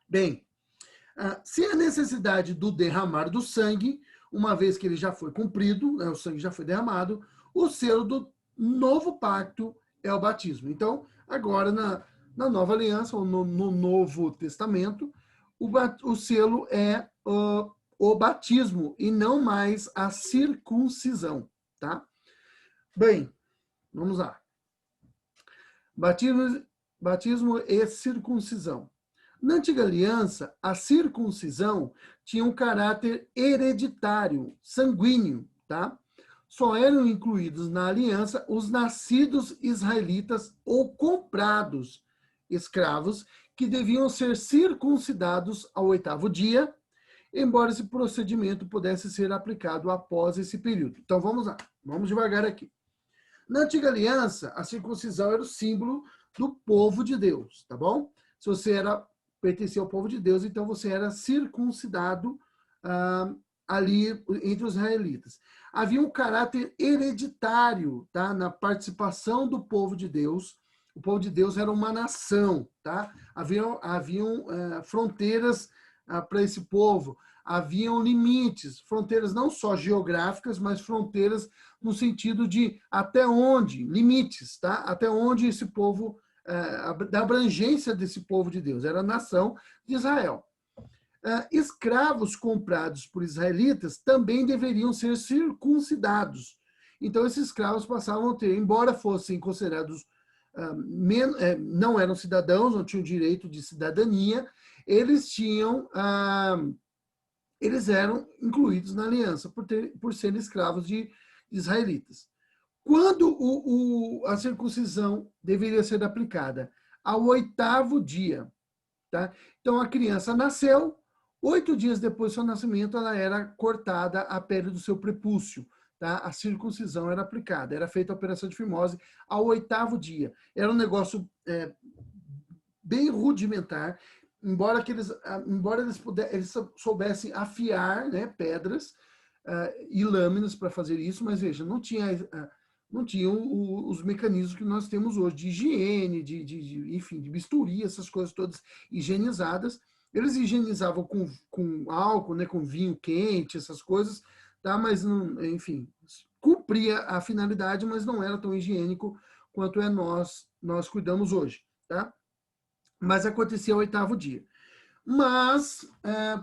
Bem, sem a necessidade do derramar do sangue, uma vez que ele já foi cumprido, né, o sangue já foi derramado, o selo do novo pacto é o batismo. Então, agora na nova aliança, ou no Novo Testamento, o selo é o batismo e não mais a circuncisão, tá? Bem, vamos lá. Batismo e circuncisão. Na antiga aliança, a circuncisão tinha um caráter hereditário, sanguíneo, tá? Só eram incluídos na aliança os nascidos israelitas ou comprados escravos que deviam ser circuncidados ao 8º dia, embora esse procedimento pudesse ser aplicado após esse período. Então vamos lá, vamos devagar aqui. Na antiga aliança, a circuncisão era o símbolo do povo de Deus, tá bom? Se você pertencia ao povo de Deus, então você era circuncidado ali entre os israelitas. Havia um caráter hereditário, tá, na participação do povo de Deus. O povo de Deus era uma nação, tá? Haviam fronteiras para esse povo, haviam limites, fronteiras não só geográficas, mas fronteiras no sentido de até onde, limites, tá? Até onde esse povo, da abrangência desse povo de Deus, era a nação de Israel. Escravos comprados por israelitas também deveriam ser circuncidados. Então, esses escravos passavam a ter, embora fossem considerados, não eram cidadãos, não tinham direito de cidadania, eles eram incluídos na aliança por serem escravos de israelitas. Quando a circuncisão deveria ser aplicada? Ao 8º dia. Tá? Então, a criança nasceu, 8 dias depois do seu nascimento, ela era cortada a pele do seu prepúcio. Tá? A circuncisão era aplicada, era feita a operação de fimose ao 8º dia. Era um negócio bem rudimentar, embora eles soubessem afiar, né, pedras e lâminas para fazer isso, mas veja, não tinham os mecanismos que nós temos hoje de higiene, enfim, de bisturi, essas coisas todas higienizadas. Eles higienizavam com álcool, né, com vinho quente, essas coisas, tá? Mas, não, enfim, cumpria a finalidade, mas não era tão higiênico quanto nós cuidamos hoje, tá? Mas acontecia ao 8º dia. Mas,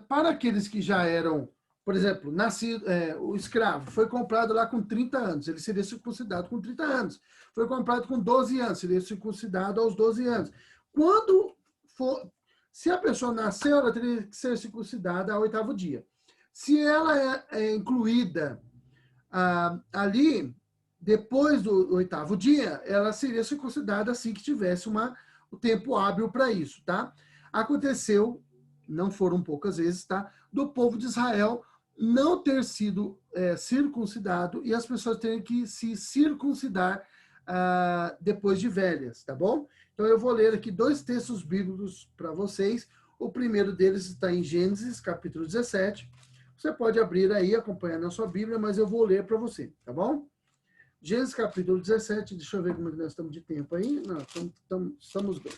para aqueles que já eram, por exemplo, o escravo foi comprado lá com 30 anos, ele seria circuncidado com 30 anos. Foi comprado com 12 anos, seria circuncidado aos 12 anos. Se a pessoa nasceu, ela teria que ser circuncidada ao 8º dia. Se ela é incluída ali, depois do 8º dia, ela seria circuncidada assim que tivesse o tempo hábil para isso, tá? Aconteceu, não foram poucas vezes, tá? Do povo de Israel não ter sido circuncidado e as pessoas terem que se circuncidar depois de velhas, tá bom? Então eu vou ler aqui 2 textos bíblicos para vocês. O primeiro deles está em Gênesis, capítulo 17. Você pode abrir aí, acompanhar na sua Bíblia, mas eu vou ler para você, tá bom? Gênesis, capítulo 17, deixa eu ver como nós estamos de tempo aí. Não, estamos bem.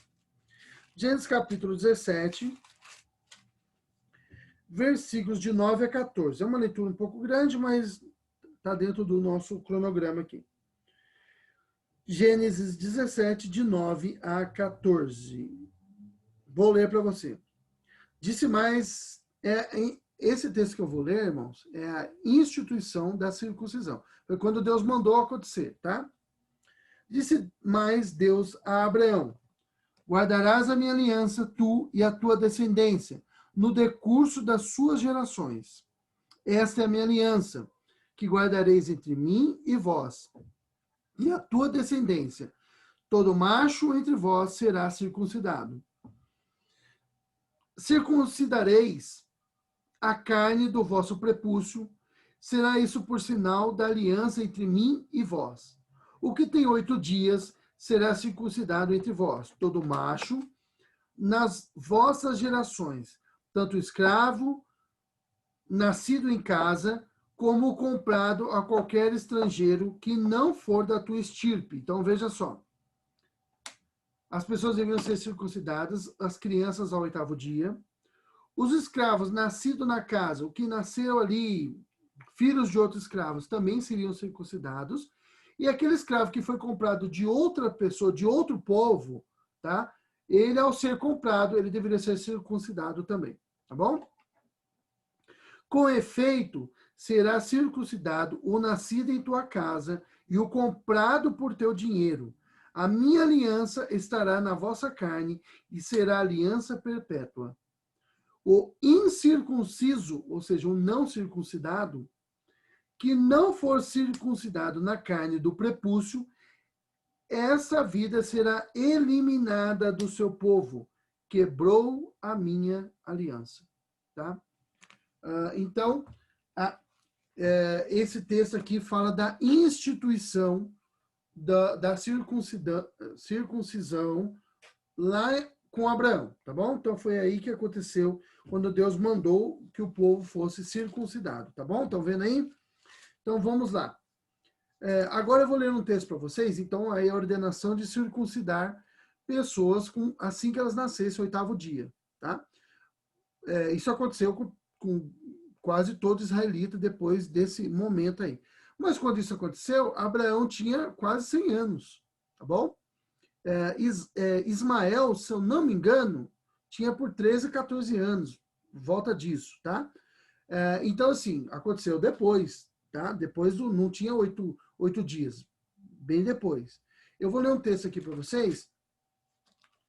Gênesis, capítulo 17, versículos de 9 a 14. É uma leitura um pouco grande, mas está dentro do nosso cronograma aqui. Gênesis 17, de 9 a 14. Vou ler para você. Disse mais, esse texto que eu vou ler, irmãos, é a instituição da circuncisão. Foi quando Deus mandou acontecer, tá? Disse mais Deus a Abraão: guardarás a minha aliança, tu e a tua descendência, no decurso das suas gerações. Esta é a minha aliança, que guardareis entre mim e vós, e a tua descendência. Todo macho entre vós será circuncidado. Circuncidareis a carne do vosso prepúcio, será isso por sinal da aliança entre mim e vós. O que tem 8 dias será circuncidado entre vós, todo macho, nas vossas gerações, tanto escravo, nascido em casa, como comprado a qualquer estrangeiro que não for da tua estirpe. Então, veja só. As pessoas deviam ser circuncidadas, as crianças ao 8º dia. Os escravos nascidos na casa, o que nasceu ali, filhos de outros escravos, também seriam circuncidados. E aquele escravo que foi comprado de outra pessoa, de outro povo, tá? Ele, ao ser comprado, ele deveria ser circuncidado também, tá bom? Com efeito, será circuncidado o nascido em tua casa e o comprado por teu dinheiro. A minha aliança estará na vossa carne e será aliança perpétua. O incircunciso, ou seja, o não circuncidado, que não for circuncidado na carne do prepúcio, essa vida será eliminada do seu povo. Quebrou a minha aliança. Tá? Então, esse texto aqui fala da instituição da circuncisão lá com Abraão, tá bom? Então foi aí que aconteceu quando Deus mandou que o povo fosse circuncidado, tá bom? Estão vendo aí? Então vamos lá. Agora eu vou ler um texto para vocês. Então aí a ordenação de circuncidar pessoas assim que elas nascessem, 8º dia, tá? Isso aconteceu com quase todo israelita depois desse momento aí. Mas quando isso aconteceu, Abraão tinha quase 100 anos, tá bom? Ismael, se eu não me engano, tinha por 13, 14 anos, volta disso, tá? Então, assim, aconteceu depois, tá? Depois não tinha 8 dias, bem depois. Eu vou ler um texto aqui para vocês,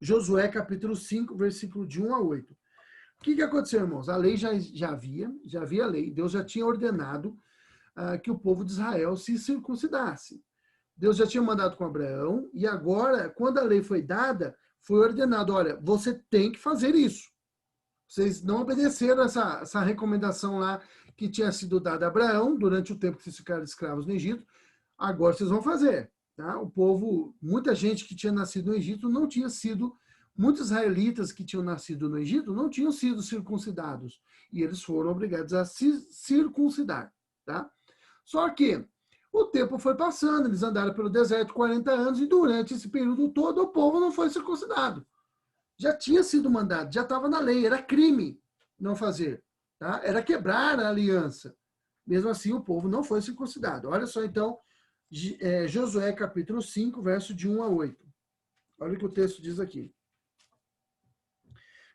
Josué capítulo 5, versículo de 1 a 8. O que aconteceu, irmãos? A lei já havia lei, Deus já tinha ordenado que o povo de Israel se circuncidasse. Deus já tinha mandado com Abraão, e agora, quando a lei foi dada, foi ordenado, olha, você tem que fazer isso. Vocês não obedeceram essa recomendação lá que tinha sido dada a Abraão durante o tempo que vocês ficaram escravos no Egito, agora vocês vão fazer. Tá? O povo, muita gente que tinha nascido no Egito não tinha sido, muitos israelitas que tinham nascido no Egito não tinham sido circuncidados, e eles foram obrigados a se circuncidar. Tá? Só que o tempo foi passando, eles andaram pelo deserto 40 anos e durante esse período todo o povo não foi circuncidado. Já tinha sido mandado, já estava na lei, era crime não fazer. Tá? Era quebrar a aliança. Mesmo assim, o povo não foi circuncidado. Olha só, então, Josué capítulo 5, verso de 1 a 8. Olha o que o texto diz aqui.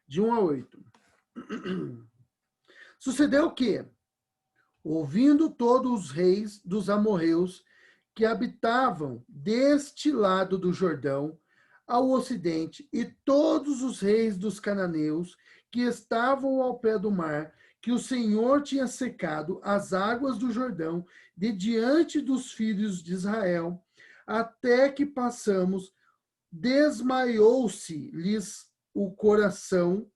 De 1 a 8. Sucedeu o quê? Ouvindo todos os reis dos amorreus que habitavam deste lado do Jordão ao ocidente, e todos os reis dos cananeus que estavam ao pé do mar, que o Senhor tinha secado as águas do Jordão de diante dos filhos de Israel, até que passamos, desmaiou-se-lhes o coração,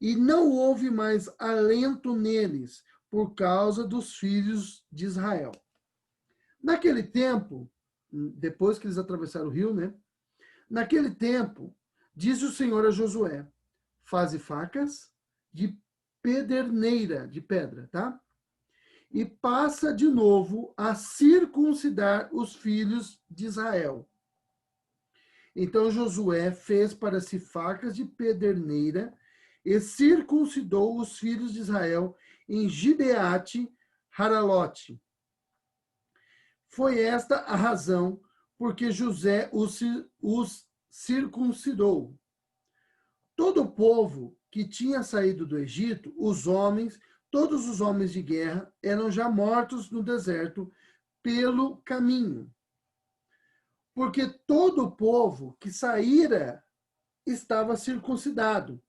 e não houve mais alento neles, por causa dos filhos de Israel. Naquele tempo, depois que eles atravessaram o rio, né? Naquele tempo, disse o Senhor a Josué: faze facas de pederneira, de pedra, tá? E passa de novo a circuncidar os filhos de Israel. Então Josué fez para si facas de pederneira e circuncidou os filhos de Israel em Gibeate Haralote. Foi esta a razão porque José os circuncidou. Todo o povo que tinha saído do Egito, os homens, todos os homens de guerra, eram já mortos no deserto pelo caminho. Porque todo o povo que saíra estava circuncidado,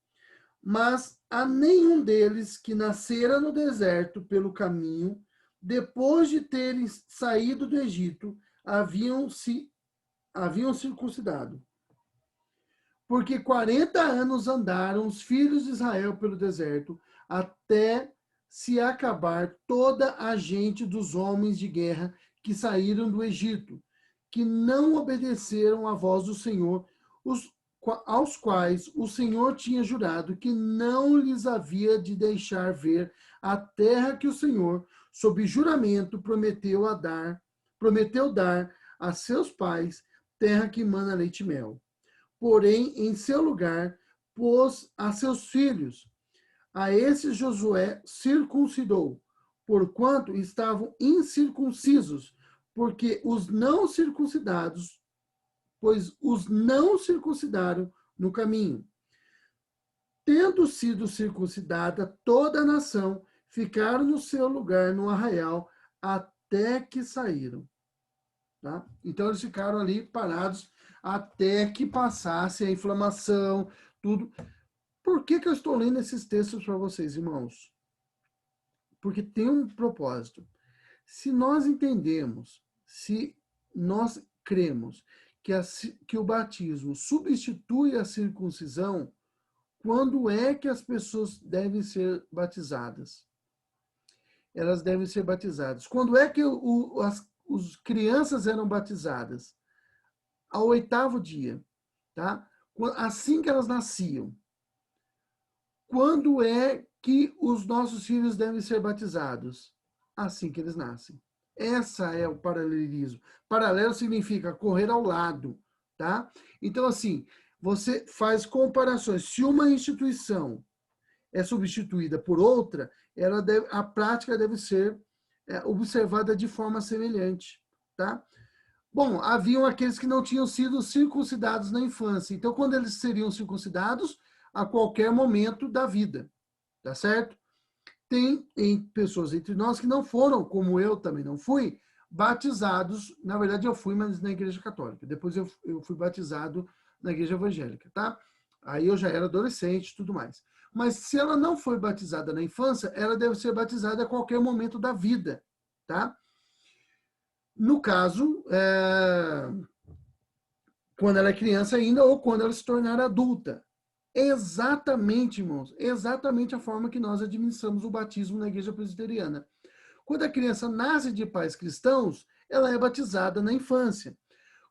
mas a nenhum deles que nascera no deserto pelo caminho, depois de terem saído do Egito, haviam circuncidado. Porque 40 anos andaram os filhos de Israel pelo deserto, até se acabar toda a gente dos homens de guerra que saíram do Egito, que não obedeceram à voz do Senhor, aos quais o Senhor tinha jurado que não lhes havia de deixar ver a terra que o Senhor, sob juramento, prometeu dar a seus pais, terra que mana leite e mel. Porém, em seu lugar, pôs a seus filhos. A esses Josué circuncidou, porquanto estavam incircuncisos, porque os não circuncidados, pois os não circuncidaram no caminho. Tendo sido circuncidada toda a nação, ficaram no seu lugar no arraial até que saíram. Tá? Então eles ficaram ali parados até que passasse a inflamação, tudo. Por que eu estou lendo esses textos para vocês, irmãos? Porque tem um propósito. Se nós entendemos, se nós cremos que o batismo substitui a circuncisão, quando é que as pessoas devem ser batizadas? Elas devem ser batizadas. Quando é que as crianças eram batizadas? Ao 8º dia, tá? Assim que elas nasciam. Quando é que os nossos filhos devem ser batizados? Assim que eles nascem. Essa é o paralelismo. Paralelo significa correr ao lado, tá? Então, assim, você faz comparações. Se uma instituição é substituída por outra, a prática deve ser observada de forma semelhante, tá? Bom, haviam aqueles que não tinham sido circuncidados na infância. Então, quando eles seriam circuncidados? A qualquer momento da vida, tá certo? Tem pessoas entre nós que não foram, como eu também não fui, batizados. Na verdade, eu fui, mas na igreja católica. Depois eu fui batizado na igreja evangélica, tá? Aí eu já era adolescente e tudo mais. Mas se ela não foi batizada na infância, ela deve ser batizada a qualquer momento da vida, tá? No caso, quando ela é criança ainda ou quando ela se tornar adulta. Exatamente, irmãos, exatamente a forma que nós administramos o batismo na igreja presbiteriana. Quando a criança nasce de pais cristãos, ela é batizada na infância.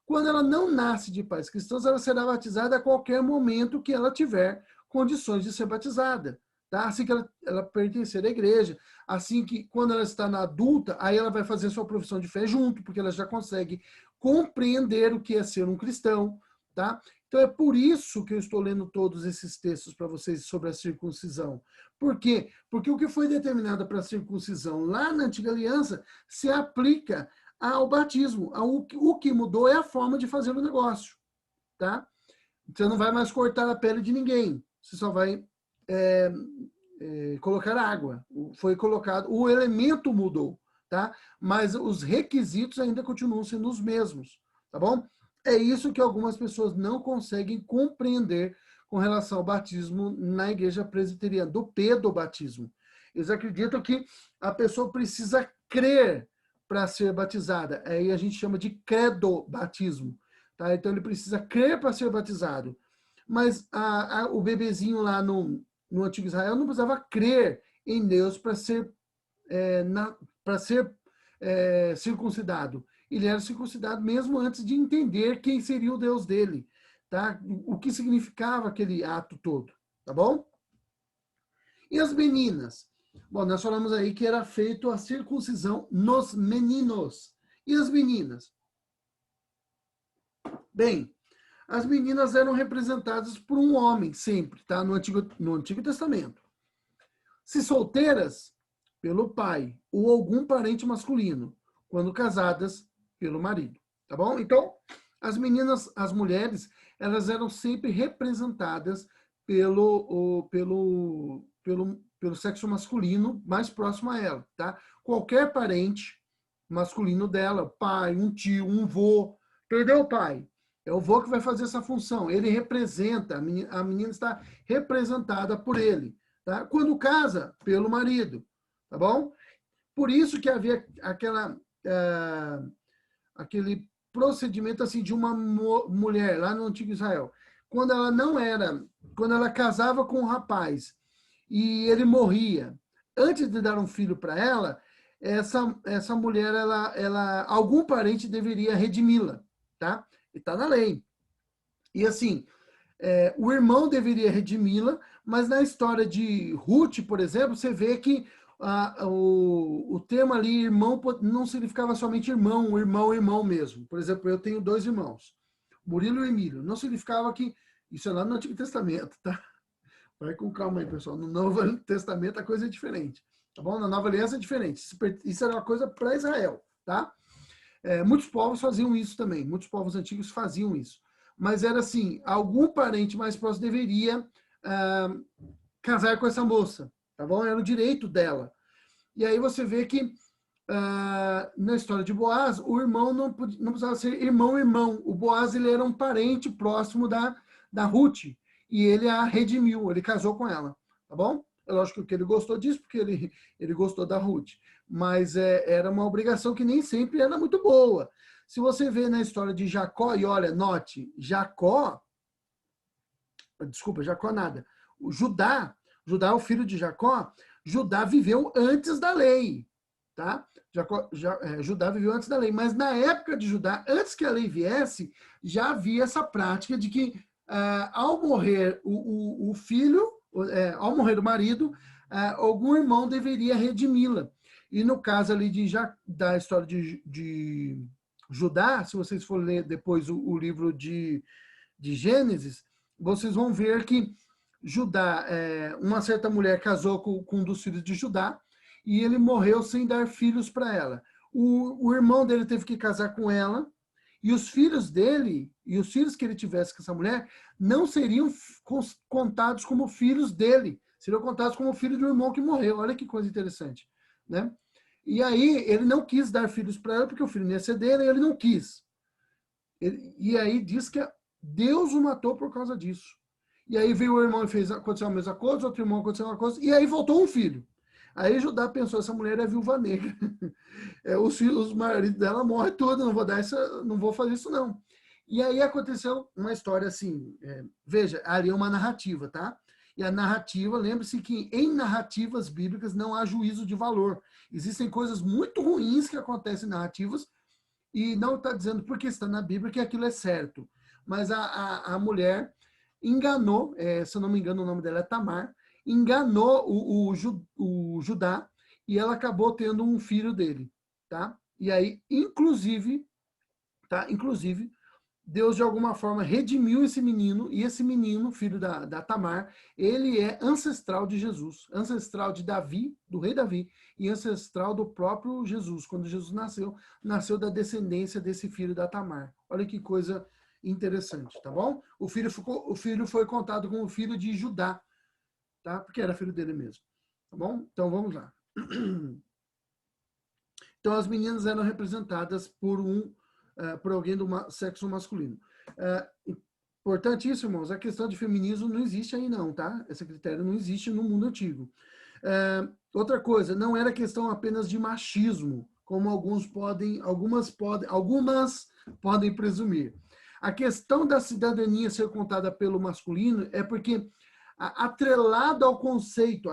Quando ela não nasce de pais cristãos, ela será batizada a qualquer momento que ela tiver condições de ser batizada. Tá? Assim que ela pertencer à igreja, assim que quando ela está na adulta, aí ela vai fazer sua profissão de fé junto, porque ela já consegue compreender o que é ser um cristão. Tá? Então é por isso que eu estou lendo todos esses textos para vocês sobre a circuncisão. Por quê? Porque o que foi determinado para a circuncisão lá na Antiga Aliança se aplica ao batismo. O que mudou é a forma de fazer o negócio. Tá? Você não vai mais cortar a pele de ninguém. Você só vai colocar água. Foi colocado, o elemento mudou, tá? Mas os requisitos ainda continuam sendo os mesmos, tá bom? É isso que algumas pessoas não conseguem compreender com relação ao batismo na igreja presbiteriana, do pedobatismo. Eles acreditam que a pessoa precisa crer para ser batizada. Aí a gente chama de credobatismo. Tá? Então ele precisa crer para ser batizado. Mas o bebezinho lá no Antigo Israel não precisava crer em Deus para ser, circuncidado. Ele era circuncidado mesmo antes de entender quem seria o Deus dele, tá? O que significava aquele ato todo, tá bom? E as meninas? Bom, nós falamos aí que era feito a circuncisão nos meninos. E as meninas? Bem, as meninas eram representadas por um homem sempre, tá? No Antigo Testamento. Se solteiras, pelo pai ou algum parente masculino, quando casadas, pelo marido, tá bom? Então, as meninas, as mulheres, elas eram sempre representadas pelo sexo masculino mais próximo a ela, tá? Qualquer parente masculino dela, pai, um tio, um vô, entendeu, pai? É o vô que vai fazer essa função. Ele representa, a menina está representada por ele, tá? Quando casa, pelo marido, tá bom? Por isso que havia aquele procedimento assim de uma mulher lá no antigo Israel. Quando ela casava com um rapaz e ele morria, antes de dar um filho para ela, essa mulher, algum parente deveria redimi-la, tá? E tá na lei. E assim, o irmão deveria redimi-la, mas na história de Ruth, por exemplo, você vê que o termo ali, irmão, não significava somente irmão, irmão mesmo. Por exemplo, eu tenho 2 irmãos, Murilo e Emílio. Não significava que, isso é lá no Antigo Testamento, tá? Vai com calma aí, pessoal. No Novo Testamento a coisa é diferente, tá bom? Na Nova Aliança é diferente. Isso era uma coisa para Israel, tá? Muitos povos faziam isso também. Muitos povos antigos faziam isso. Mas era assim, algum parente mais próximo deveria casar com essa moça, tá bom? Era o direito dela. E aí você vê que na história de Boaz, o irmão não precisava ser irmão. O Boaz, ele era um parente próximo da Ruth. E ele a redimiu, ele casou com ela, tá bom? É lógico que ele gostou disso, porque ele gostou da Ruth. Mas era uma obrigação que nem sempre era muito boa. Se você vê na história de Jacó, e olha, note, Jacó nada. Judá é o filho de Jacó. Judá viveu antes da lei, tá? Judá viveu antes da lei, mas na época de Judá, antes que a lei viesse, já havia essa prática de que ao morrer o filho, ao morrer o marido, algum irmão deveria redimi-la. E no caso ali da história de Judá, se vocês forem ler depois o livro de Gênesis, vocês vão ver que Judá, uma certa mulher casou com um dos filhos de Judá e ele morreu sem dar filhos para ela. O irmão dele teve que casar com ela e os filhos dele, e os filhos que ele tivesse com essa mulher, não seriam contados como filhos dele, seriam contados como filho do irmão que morreu. Olha que coisa interessante, né? E aí ele não quis dar filhos para ela porque o filho não ia ser dele e ele não quis. E aí diz que Deus o matou por causa disso. E aí veio o irmão e aconteceu a mesma coisa, outro irmão aconteceu uma coisa, e aí voltou um filho. Aí Judá pensou, essa mulher é viúva negra. Os maridos dela morrem tudo, não vou fazer isso não. E aí aconteceu uma história assim, veja, ali é uma narrativa, tá? E a narrativa, lembre-se que em narrativas bíblicas não há juízo de valor. Existem coisas muito ruins que acontecem em narrativas e não está dizendo porque está na Bíblia que aquilo é certo. Mas a mulher enganou, se eu não me engano o nome dela é Tamar, enganou o Judá e ela acabou tendo um filho dele, tá? E aí, inclusive, Deus de alguma forma redimiu esse menino, e esse menino, filho da Tamar, ele é ancestral de Jesus, ancestral de Davi, do rei Davi, e ancestral do próprio Jesus. Quando Jesus nasceu da descendência desse filho da Tamar. Olha que coisa interessante, tá bom? O filho foi contado como filho de Judá, tá? Porque era filho dele mesmo, tá bom? Então vamos lá. Então as meninas eram representadas por alguém do sexo masculino. Importante isso, irmãos, a questão de feminismo não existe aí não, tá? Esse critério não existe no mundo antigo. Outra coisa, não era questão apenas de machismo, como algumas podem presumir. A questão da cidadania ser contada pelo masculino é porque atrelado ao conceito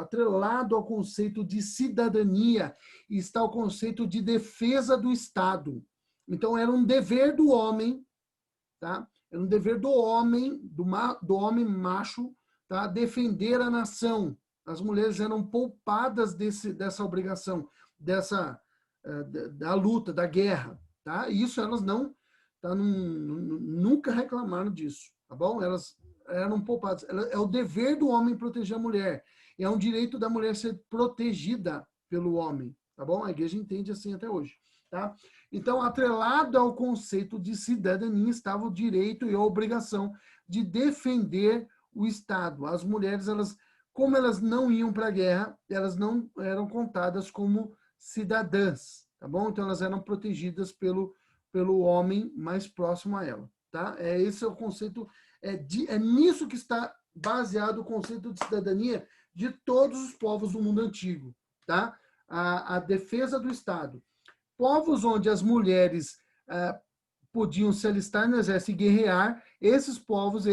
de cidadania está o conceito de defesa do Estado. Então, era um dever do homem, tá? Era um dever do homem macho, tá? Defender a nação. As mulheres eram poupadas dessa obrigação, da luta, da guerra, tá? E isso elas nunca reclamaram disso, tá bom? Elas eram poupadas. É o dever do homem proteger a mulher. É um direito da mulher ser protegida pelo homem, tá bom? A igreja entende assim até hoje, tá? Então, atrelado ao conceito de cidadania estava o direito e a obrigação de defender o Estado. As mulheres, como elas não iam para a guerra, elas não eram contadas como cidadãs, tá bom? Então elas eram protegidas pelo homem mais próximo a ela, tá? Esse é o conceito, é nisso que está baseado o conceito de cidadania de todos os povos do mundo antigo, tá? A defesa do Estado. Povos onde as mulheres podiam se alistar no exército e guerrear, esses povos,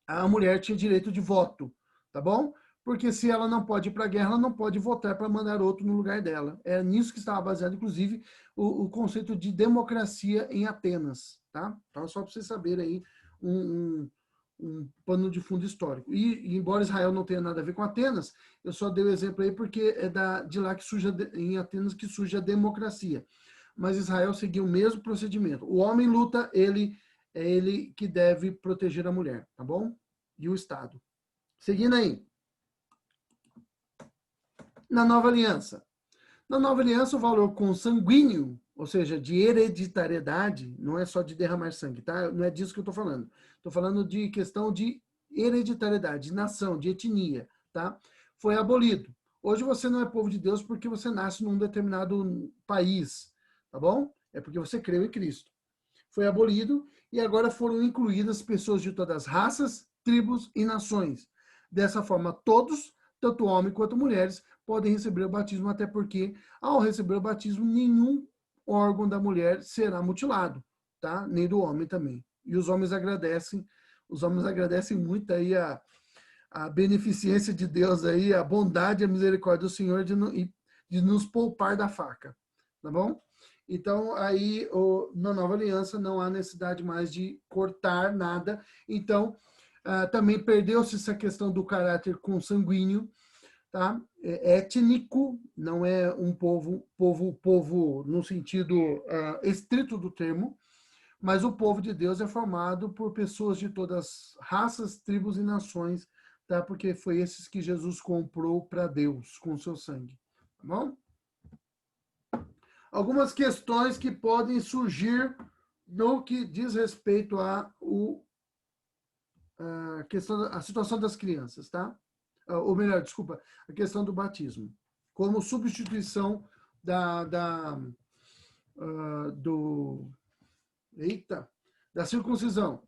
a mulher tinha direito de voto, tá bom? Porque se ela não pode ir para a guerra, ela não pode votar para mandar outro no lugar dela. É nisso que estava baseado, inclusive, o conceito de democracia em Atenas, tá? Então, só para vocês saberem aí um pano de fundo histórico. E embora Israel não tenha nada a ver com Atenas, eu só dei o exemplo aí porque é de lá que surge, em Atenas, que surge a democracia. Mas Israel seguiu o mesmo procedimento. O homem luta, é ele que deve proteger a mulher, tá bom? E o Estado. Seguindo aí. Na Nova Aliança. Na Nova Aliança, o valor consanguíneo, ou seja, de hereditariedade, não é só de derramar sangue, tá? Não é disso que eu estou falando. Estou falando de questão de hereditariedade, de nação, de etnia, tá? Foi abolido. Hoje você não é povo de Deus porque você nasce num determinado país, tá bom? É porque você creu em Cristo. Foi abolido e agora foram incluídas pessoas de todas as raças, tribos e nações. Dessa forma, todos, tanto homens quanto mulheres, podem receber o batismo, até porque, ao receber o batismo, nenhum órgão da mulher será mutilado, tá? Nem do homem também. E os homens agradecem muito aí a beneficência de Deus aí, a bondade e a misericórdia do Senhor de nos poupar da faca, tá bom? Então, aí, na Nova Aliança, não há necessidade mais de cortar nada. Então, também perdeu-se essa questão do caráter consanguíneo, tá? Étnico, não é um povo no sentido estrito do termo, mas o povo de Deus é formado por pessoas de todas as raças, tribos e nações, tá? Porque foi esses que Jesus comprou para Deus com o seu sangue, tá bom? Algumas questões que podem surgir no que diz respeito a situação das crianças, tá? Ou melhor, desculpa, a questão do batismo, como substituição da circuncisão.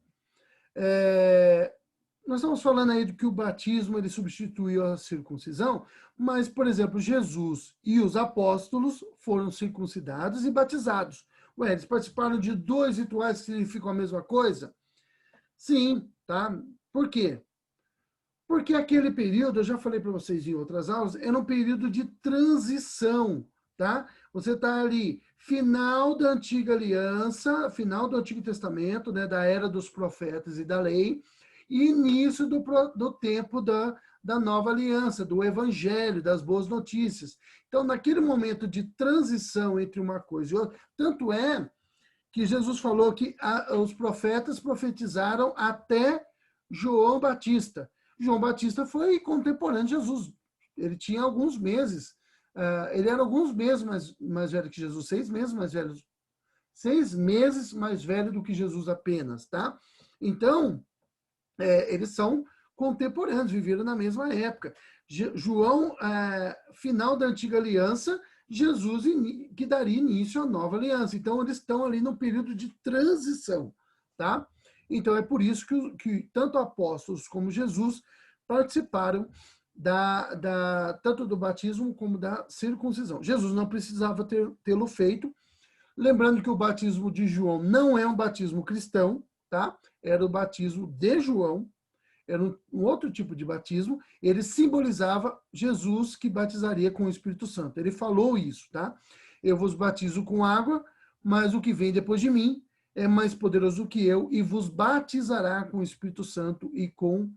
Nós estamos falando aí de que o batismo ele substituiu a circuncisão, mas, por exemplo, Jesus e os apóstolos foram circuncidados e batizados. Ué, eles participaram de 2 rituais que significam a mesma coisa? Sim, tá? Por quê? Porque aquele período, eu já falei para vocês em outras aulas, era um período de transição, tá? Você está ali, final da Antiga Aliança, final do Antigo Testamento, né, da era dos profetas e da lei, e início do tempo da Nova Aliança, do Evangelho, das boas notícias. Então, naquele momento de transição entre uma coisa e outra, tanto é que Jesus falou que os profetas profetizaram até João Batista. João Batista foi contemporâneo de Jesus. Ele tinha alguns meses, ele era alguns meses mais velho que Jesus, 6 meses mais velho. 6 meses mais velho do que Jesus apenas, tá? Então, eles são contemporâneos, viveram na mesma época. João, final da Antiga Aliança, Jesus que daria início à Nova Aliança. Então, eles estão ali no período de transição, tá? Então, é por isso que tanto apóstolos como Jesus participaram tanto do batismo como da circuncisão. Jesus não precisava tê-lo feito. Lembrando que o batismo de João não é um batismo cristão, tá? Era o batismo de João, era um outro tipo de batismo. Ele simbolizava Jesus que batizaria com o Espírito Santo. Ele falou isso, tá? Eu vos batizo com água, mas o que vem depois de mim é mais poderoso que eu e vos batizará com o Espírito Santo e com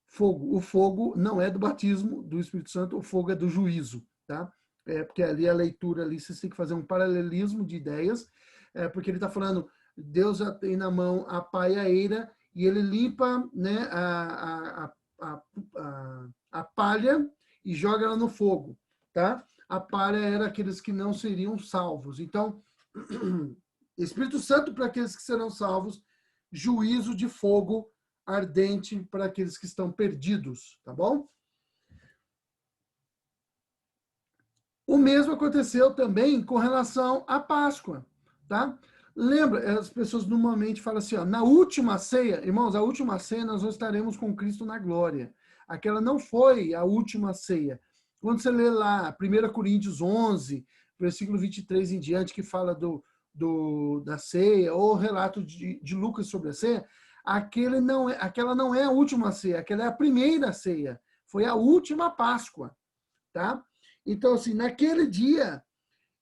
fogo. O fogo não é do batismo do Espírito Santo, o fogo é do juízo, tá? Porque ali a leitura, ali vocês têm que fazer um paralelismo de ideias, porque ele está falando, Deus já tem na mão a pá e a eira, e ele limpa, né, a palha e joga ela no fogo, tá? A palha era aqueles que não seriam salvos. Então, Espírito Santo para aqueles que serão salvos, juízo de fogo ardente para aqueles que estão perdidos, tá bom? O mesmo aconteceu também com relação à Páscoa, tá? Lembra, as pessoas normalmente falam assim, ó, na última ceia, irmãos, a última ceia nós estaremos com Cristo na glória. Aquela não foi a última ceia. Quando você lê lá 1 Coríntios 11, versículo 23 em diante, que fala da ceia, ou o relato de Lucas sobre a ceia, aquela não é a última ceia, aquela é a primeira ceia. Foi a última Páscoa, tá? Então, assim, naquele dia,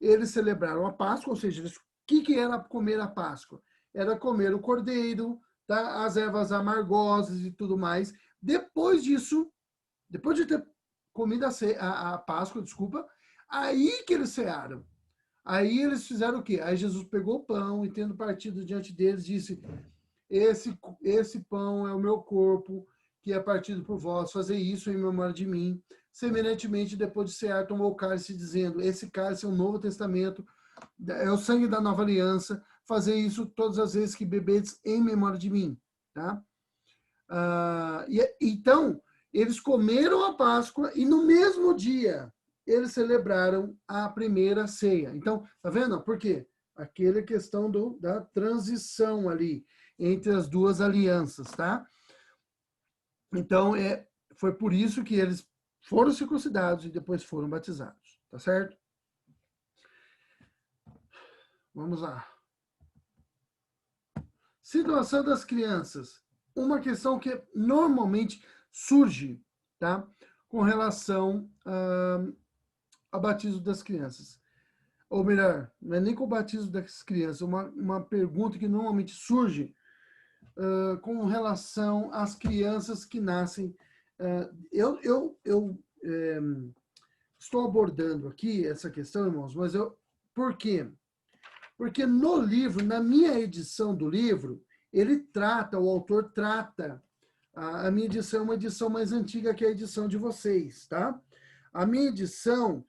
eles celebraram a Páscoa, ou seja, o que era comer a Páscoa? Era comer o cordeiro, tá? As ervas amargosas e tudo mais. Depois disso, depois de ter comido a Páscoa, desculpa, aí que eles cearam. Aí eles fizeram o quê? Aí Jesus pegou o pão e, tendo partido diante deles, disse: esse pão é o meu corpo, que é partido por vós, fazer isso em memória de mim. Semelhantemente, depois de cear, tomou o cálice, dizendo: esse cálice é o Novo Testamento, é o sangue da nova aliança, fazer isso todas as vezes que bebedes em memória de mim. Tá? Então, eles comeram a Páscoa e no mesmo dia eles celebraram a primeira ceia. Então, tá vendo? Por quê? Aquela questão da transição ali entre as duas alianças, tá? Então, foi por isso que eles foram circuncidados e depois foram batizados, tá certo? Vamos lá. Situação das crianças. Uma questão que normalmente surge, tá? Com relação ao batismo das crianças. Ou melhor, não é nem com o batismo das crianças, uma pergunta que normalmente surge com relação às crianças que nascem. Eu estou abordando aqui essa questão, irmãos, mas por quê? Porque no livro, na minha edição do livro, o autor trata, a minha edição é uma edição mais antiga que a edição de vocês, tá? A minha edição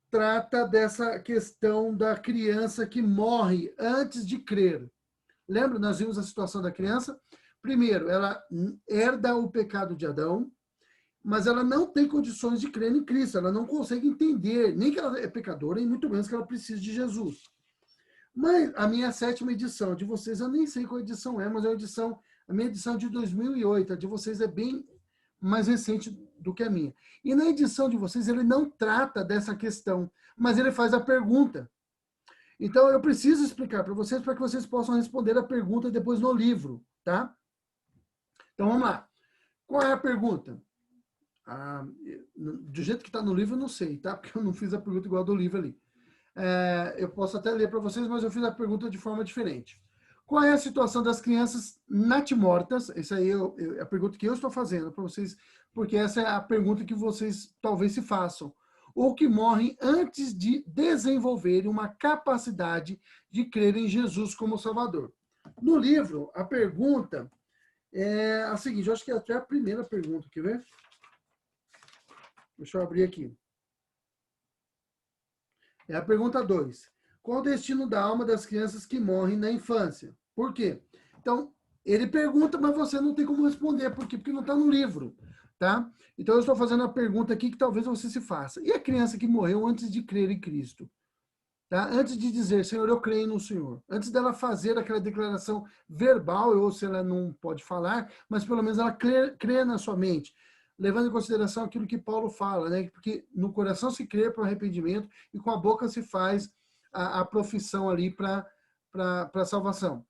trata dessa questão da criança que morre antes de crer. Lembra? Nós vimos a situação da criança. Primeiro, ela herda o pecado de Adão, mas ela não tem condições de crer em Cristo. Ela não consegue entender nem que ela é pecadora, e muito menos que ela precisa de Jesus. Mas a minha sétima edição, de vocês, eu nem sei qual edição é, mas a minha edição de 2008, a de vocês é bem mais recente do que a minha. E na edição de vocês, ele não trata dessa questão, mas ele faz a pergunta. Então, eu preciso explicar para que vocês possam responder a pergunta depois no livro, tá? Então, vamos lá. Qual é a pergunta? Do jeito que está no livro, eu não sei, tá? Porque eu não fiz a pergunta igual a do livro ali. Eu posso até ler para vocês, mas eu fiz a pergunta de forma diferente. Qual é a situação das crianças natimortas? Essa aí é a pergunta que eu estou fazendo para vocês, porque essa é a pergunta que vocês talvez se façam. Ou que morrem antes de desenvolverem uma capacidade de crer em Jesus como Salvador. No livro, a pergunta é a seguinte, eu acho que é até a primeira pergunta, quer ver? Deixa eu abrir aqui. É a pergunta 2. Qual o destino da alma das crianças que morrem na infância? Por quê? Então, ele pergunta, mas você não tem como responder. Por quê? Porque não está no livro, tá? Então, eu estou fazendo uma pergunta aqui que talvez você se faça. E a criança que morreu antes de crer em Cristo? Tá? Antes de dizer, Senhor, eu creio no Senhor. Antes dela fazer aquela declaração verbal, ou se ela não pode falar, mas pelo menos ela crê na sua mente. Levando em consideração aquilo que Paulo fala, né? Porque no coração se crê para o arrependimento e com a boca se faz a profissão ali para a salvação.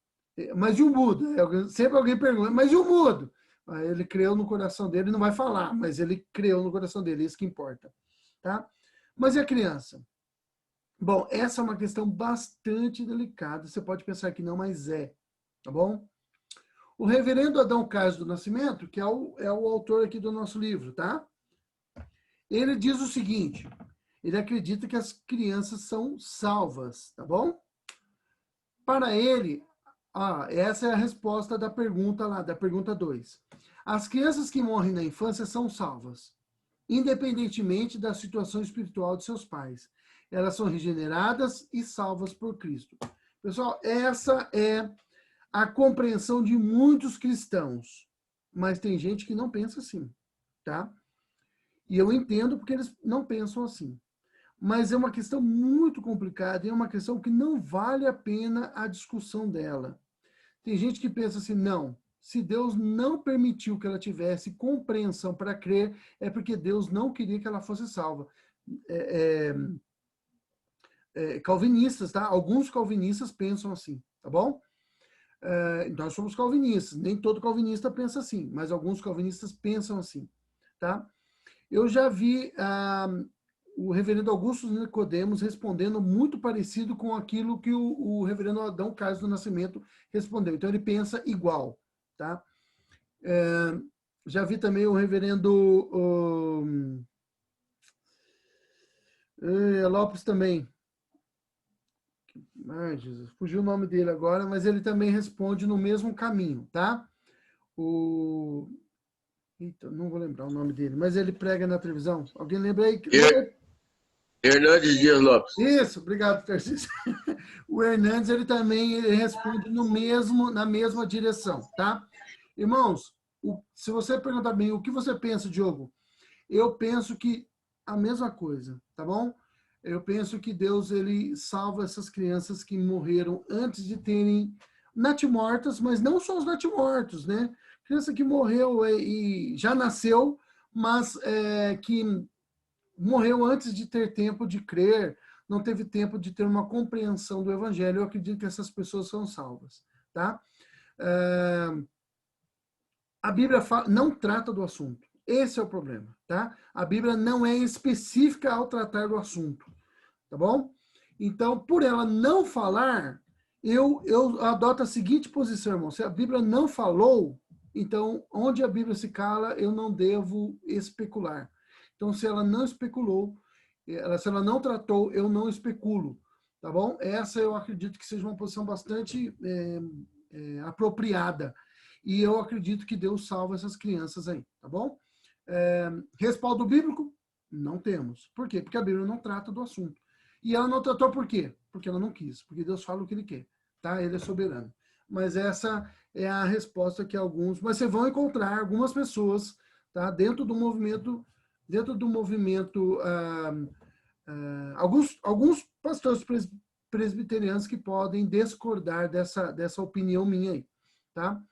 Mas e o mudo? Sempre alguém pergunta, mas e o mudo? Ele creu no coração dele, não vai falar, mas ele creu no coração dele, isso que importa. Tá? Mas e a criança? Bom, essa é uma questão bastante delicada. Você pode pensar que não, mas tá bom? O reverendo Adão Carlos do Nascimento, que é o autor aqui do nosso livro, tá? Ele diz o seguinte, ele acredita que as crianças são salvas, tá bom? Para ele, essa é a resposta da pergunta lá, da pergunta 2. As crianças que morrem na infância são salvas, independentemente da situação espiritual de seus pais. Elas são regeneradas e salvas por Cristo. Pessoal, essa é a compreensão de muitos cristãos, mas tem gente que não pensa assim, tá? E eu entendo porque eles não pensam assim. Mas é uma questão muito complicada e é uma questão que não vale a pena a discussão dela. Tem gente que pensa assim, não, se Deus não permitiu que ela tivesse compreensão para crer, é porque Deus não queria que ela fosse salva. Calvinistas, tá? Alguns calvinistas pensam assim, tá bom? Nós somos calvinistas, nem todo calvinista pensa assim, mas alguns calvinistas pensam assim, tá? Eu já vi o reverendo Augusto Nicodemos respondendo muito parecido com aquilo que o reverendo Adão Carlos do Nascimento respondeu. Então, ele pensa igual, tá? Já vi também o reverendo Lopes também. Ai, Jesus, fugiu o nome dele agora, mas ele também responde no mesmo caminho, tá? Eita, não vou lembrar o nome dele, mas ele prega na televisão. Alguém lembra aí? Hernandes Dias Lopes. Isso, obrigado, Tarcísio. O Hernandes, ele também responde na mesma direção, tá? Irmãos, se você perguntar bem, o que você pensa, Diogo? Eu penso que a mesma coisa, tá bom? Eu penso que Deus, ele salva essas crianças que morreram antes de terem natimortas, mas não só os natimortos, né? Criança que morreu e já nasceu, mas que morreu antes de ter tempo de crer, não teve tempo de ter uma compreensão do evangelho. Eu acredito que essas pessoas são salvas, tá? A Bíblia não trata do assunto. Esse é o problema, tá? A Bíblia não é específica ao tratar do assunto, tá bom? Então, por ela não falar, eu adoto a seguinte posição, irmão. Se a Bíblia não falou, então, onde a Bíblia se cala, eu não devo especular. Então, se ela não especulou, se ela não tratou, eu não especulo, tá bom? Essa eu acredito que seja uma posição bastante apropriada. E eu acredito que Deus salva essas crianças aí, tá bom? Respaldo bíblico? Não temos. Por quê? Porque a Bíblia não trata do assunto. E ela não tratou por quê? Porque ela não quis. Porque Deus fala o que ele quer, tá? Ele é soberano. Mas essa é a resposta que alguns... Mas vocês vão encontrar algumas pessoas, tá? Dentro do movimento... alguns pastores presbiterianos que podem discordar dessa opinião minha aí, tá?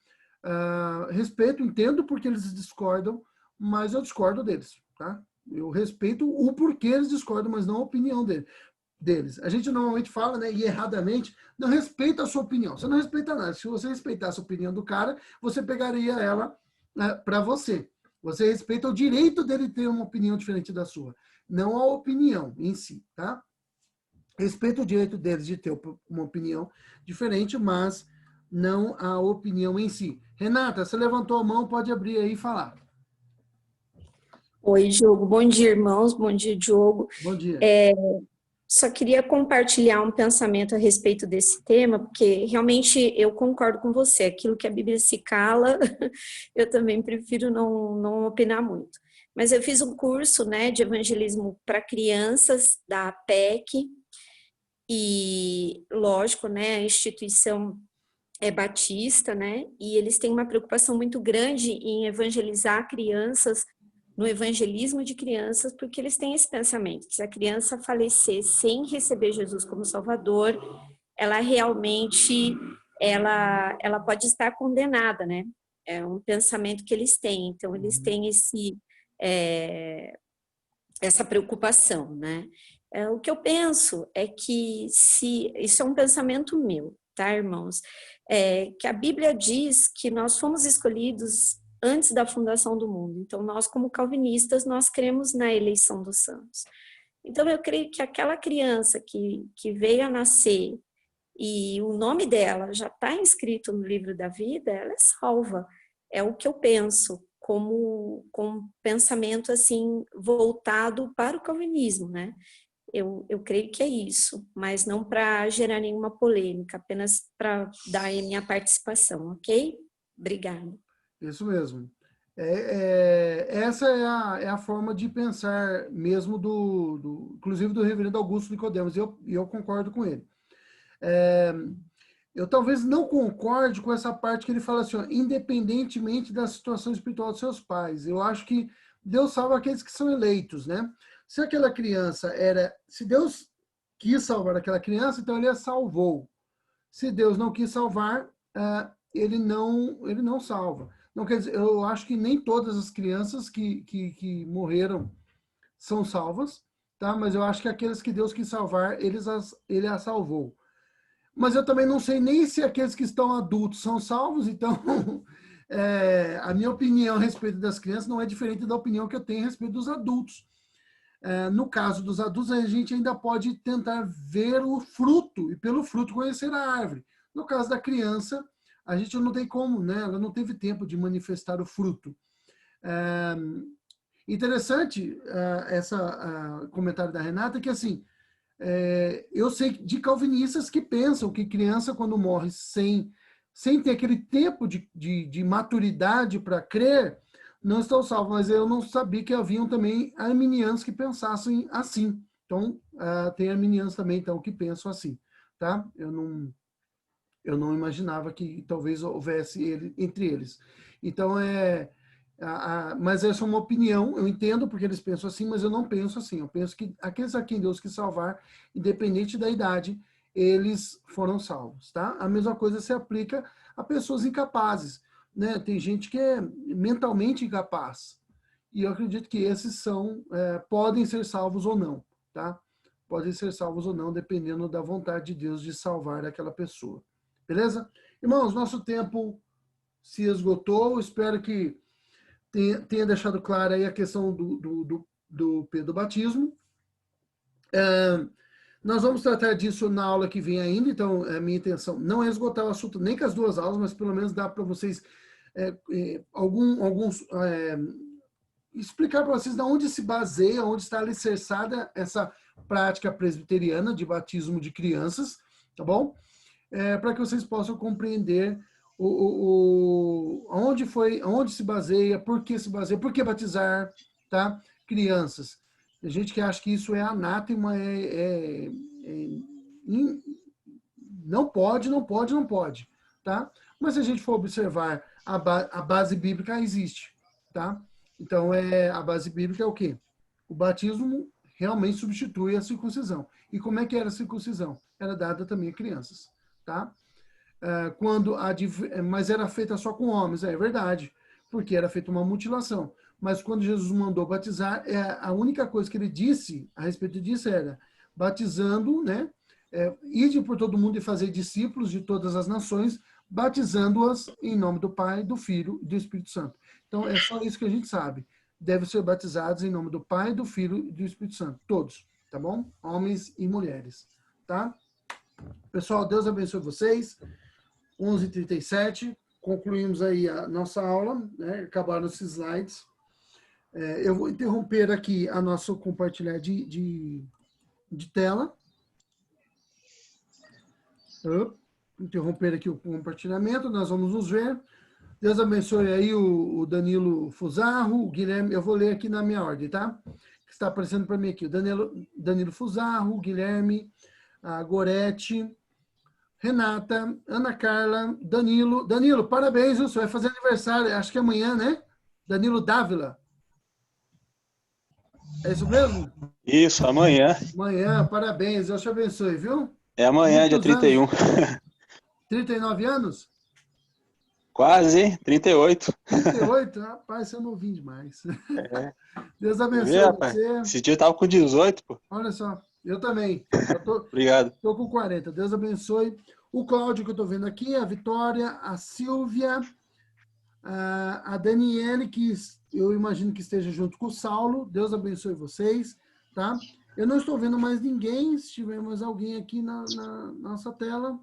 Respeito, entendo porque eles discordam, mas eu discordo deles, tá? Eu respeito o porquê eles discordam, mas não a opinião deles. A gente normalmente fala, né, e erradamente, não respeita a sua opinião. Você não respeita nada. Se você respeitasse a opinião do cara, você pegaria ela para você. Você respeita o direito dele ter uma opinião diferente da sua, não a opinião em si, tá? Respeito o direito deles de ter uma opinião diferente, mas não a opinião em si. Renata, você levantou a mão, pode abrir aí e falar. Oi, Diogo. Bom dia, irmãos. Bom dia, Diogo. Bom dia. Só queria compartilhar um pensamento a respeito desse tema, porque realmente eu concordo com você. Aquilo que a Bíblia se cala, eu também prefiro não opinar muito. Mas eu fiz um curso, né, de evangelismo para crianças da APEC e, lógico, né, a instituição é batista, né, e eles têm uma preocupação muito grande em evangelizar crianças no evangelismo de crianças, porque eles têm esse pensamento, que se a criança falecer sem receber Jesus como Salvador, ela realmente, ela pode estar condenada, né? É um pensamento que eles têm, então eles têm essa preocupação, né? O que eu penso é que isso é um pensamento meu, tá, irmãos? Que a Bíblia diz que nós fomos escolhidos antes da fundação do mundo. Então, nós, como calvinistas, nós cremos na eleição dos santos. Então, eu creio que aquela criança que veio a nascer e o nome dela já está inscrito no livro da vida, ela é salva. É o que eu penso, como pensamento assim voltado para o calvinismo, né? Eu creio que é isso, mas não para gerar nenhuma polêmica, apenas para dar a minha participação, ok? Obrigada. Isso mesmo. Essa é a forma de pensar mesmo inclusive do reverendo Augusto Nicodemos, e eu concordo com ele. eu talvez não concorde com essa parte que ele fala assim, ó, independentemente da situação espiritual dos seus pais. Eu acho que Deus salva aqueles que são eleitos, né? Se aquela criança se Deus quis salvar aquela criança, então ele a salvou. Se Deus não quis salvar, ele não salva. Não quer dizer, eu acho que nem todas as crianças que morreram são salvas, tá? Mas eu acho que aqueles que Deus quis salvar, ele a salvou. Mas eu também não sei nem se aqueles que estão adultos são salvos, então a minha opinião a respeito das crianças não é diferente da opinião que eu tenho a respeito dos adultos. No caso dos adultos, a gente ainda pode tentar ver o fruto e pelo fruto conhecer a árvore. No caso da criança, a gente não tem como, né? Ela não teve tempo de manifestar o fruto. Interessante esse comentário da Renata, que assim, eu sei de calvinistas que pensam que criança, quando morre sem ter aquele tempo de maturidade para crer, não estão salvos. Mas eu não sabia que haviam também arminianos que pensassem assim. Então, tem arminianos também então, que pensam assim. Tá? Eu não imaginava que talvez houvesse entre eles. Então, mas essa é uma opinião, eu entendo porque eles pensam assim, mas eu não penso assim. Eu penso que aqueles a quem Deus quis salvar, independente da idade, eles foram salvos, tá? A mesma coisa se aplica a pessoas incapazes, né? Tem gente que é mentalmente incapaz, e eu acredito que esses podem ser salvos ou não, tá? Podem ser salvos ou não, dependendo da vontade de Deus de salvar aquela pessoa. Beleza? Irmãos, nosso tempo se esgotou, espero que tenha deixado clara aí a questão do batismo. Nós vamos tratar disso na aula que vem ainda, então a minha intenção não é esgotar o assunto nem com as duas aulas, mas pelo menos dar para vocês explicar para vocês de onde se baseia, onde está alicerçada essa prática presbiteriana de batismo de crianças, tá bom? Para que vocês possam compreender onde se baseia, por que batizar, tá? Crianças. Tem gente que acha que isso é anátema, não pode, tá? Mas se a gente for observar, a base bíblica existe, tá? Então, a base bíblica é o quê? O batismo realmente substitui a circuncisão. E como é que era a circuncisão? Era dada também a crianças, tá? Mas era feita só com homens, é verdade, porque era feita uma mutilação. Mas quando Jesus mandou batizar, a única coisa que ele disse a respeito disso era batizando, né? Ide por todo mundo e fazer discípulos de todas as nações, batizando-as em nome do Pai, do Filho e do Espírito Santo. Então, é só isso que a gente sabe. Devem ser batizados em nome do Pai, do Filho e do Espírito Santo. Todos, tá bom? Homens e mulheres, tá? Pessoal, Deus abençoe vocês. 11h37, concluímos aí a nossa aula, né? Acabaram os slides. Eu vou interromper aqui a nossa compartilhar de tela. Interromper aqui o compartilhamento, nós vamos nos ver. Deus abençoe aí o Danilo Fusarro, o Guilherme, eu vou ler aqui na minha ordem, tá? Que está aparecendo para mim aqui, o Danilo Fusarro, o Guilherme, a Gorete, Renata, Ana Carla, Danilo. Danilo, parabéns, você vai fazer aniversário, acho que é amanhã, né? Danilo Dávila. É isso mesmo? Isso, amanhã. Amanhã, parabéns, Deus te abençoe, viu? É amanhã, dia 31. 39 anos? Quase, hein? 38. 38? Rapaz, você é novinho demais. Deus abençoe você. Esse dia eu tava com 18, pô. Olha só, eu também. Obrigado. Estou com 40. Deus abençoe. O Cláudio que eu estou vendo aqui, a Vitória, a Silvia, a Daniele, que eu imagino que esteja junto com o Saulo. Deus abençoe vocês, tá? Eu não estou vendo mais ninguém. Se tiver mais alguém aqui na nossa tela,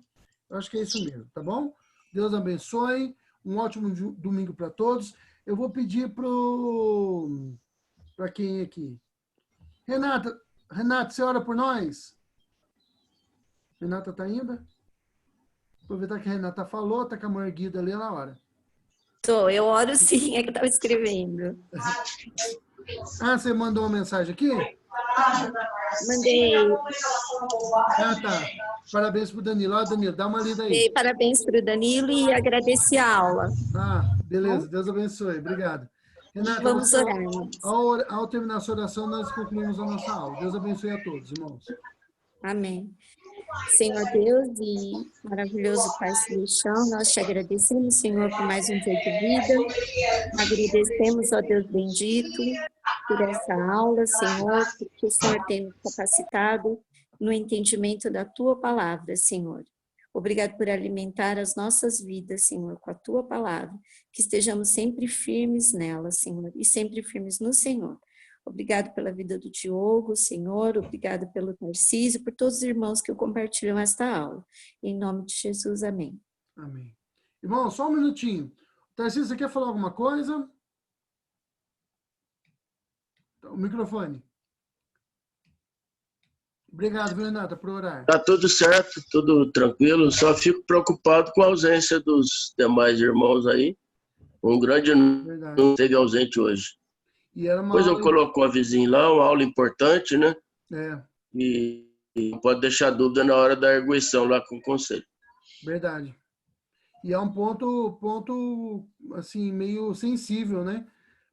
eu acho que é isso mesmo, tá bom? Deus abençoe. Um ótimo domingo para todos. Eu vou pedir para quem aqui? Renata, você ora por nós? Renata está indo? Aproveitar que a Renata falou, está com a mão erguida ali, ela ora. Eu oro sim, é que eu estava escrevendo. Você mandou uma mensagem aqui? Mandei. Ah, tá. Parabéns pro Danilo. Ó, Danilo, dá uma lida aí. Parabéns para o Danilo e agradeci a aula. Ah, beleza. Deus abençoe. Obrigado. Renata, Vamos você, orar, irmãos. ao terminar a sua oração, nós concluímos a nossa aula. Deus abençoe a todos, irmãos. Amém. Senhor Deus e maravilhoso Pai Celestial, nós te agradecemos, Senhor, por mais um dia de vida. Agradecemos, ó Deus bendito, por essa aula, Senhor, porque o Senhor tem nos capacitado no entendimento da Tua palavra, Senhor. Obrigado por alimentar as nossas vidas, Senhor, com a Tua palavra, que estejamos sempre firmes nela, Senhor, e sempre firmes no Senhor. Obrigado pela vida do Diogo, Senhor, obrigado pelo Tarcísio, por todos os irmãos que compartilham esta aula. Em nome de Jesus, amém. Amém. Irmão, só um minutinho. Tarcísio, você quer falar alguma coisa? O microfone. Obrigado, viu, Renata, por orar. Tá tudo certo, tudo tranquilo. Só fico preocupado com a ausência dos demais irmãos aí. Um grande Verdade. não esteve ausente hoje. E era uma Depois eu aula... coloco a vizinha lá, uma aula importante, né? É, E não pode deixar dúvida na hora da arguição lá com o conselho. verdade. E é um ponto assim, meio sensível, né?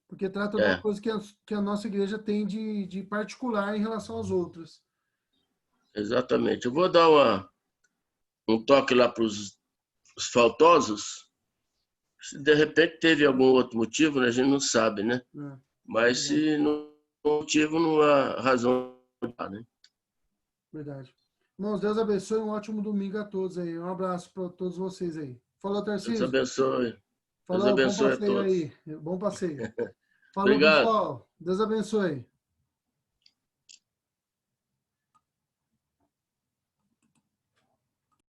Porque trata de uma coisa que a nossa igreja tem de particular em relação às outras. Exatamente. Eu vou dar um toque lá para os faltosos. Se de repente teve algum outro motivo, né? A gente não sabe, né? É, Mas se não tem motivo, não há razão de dar, né? verdade. Irmãos, Deus abençoe. Um ótimo domingo a todos aí. Um abraço para todos vocês aí. Falou, Deus Tarcísio. abençoe. Falou, Deus abençoe bom a passeio todos. aí. Bom passeio. Falou, Obrigado. pessoal. Deus abençoe.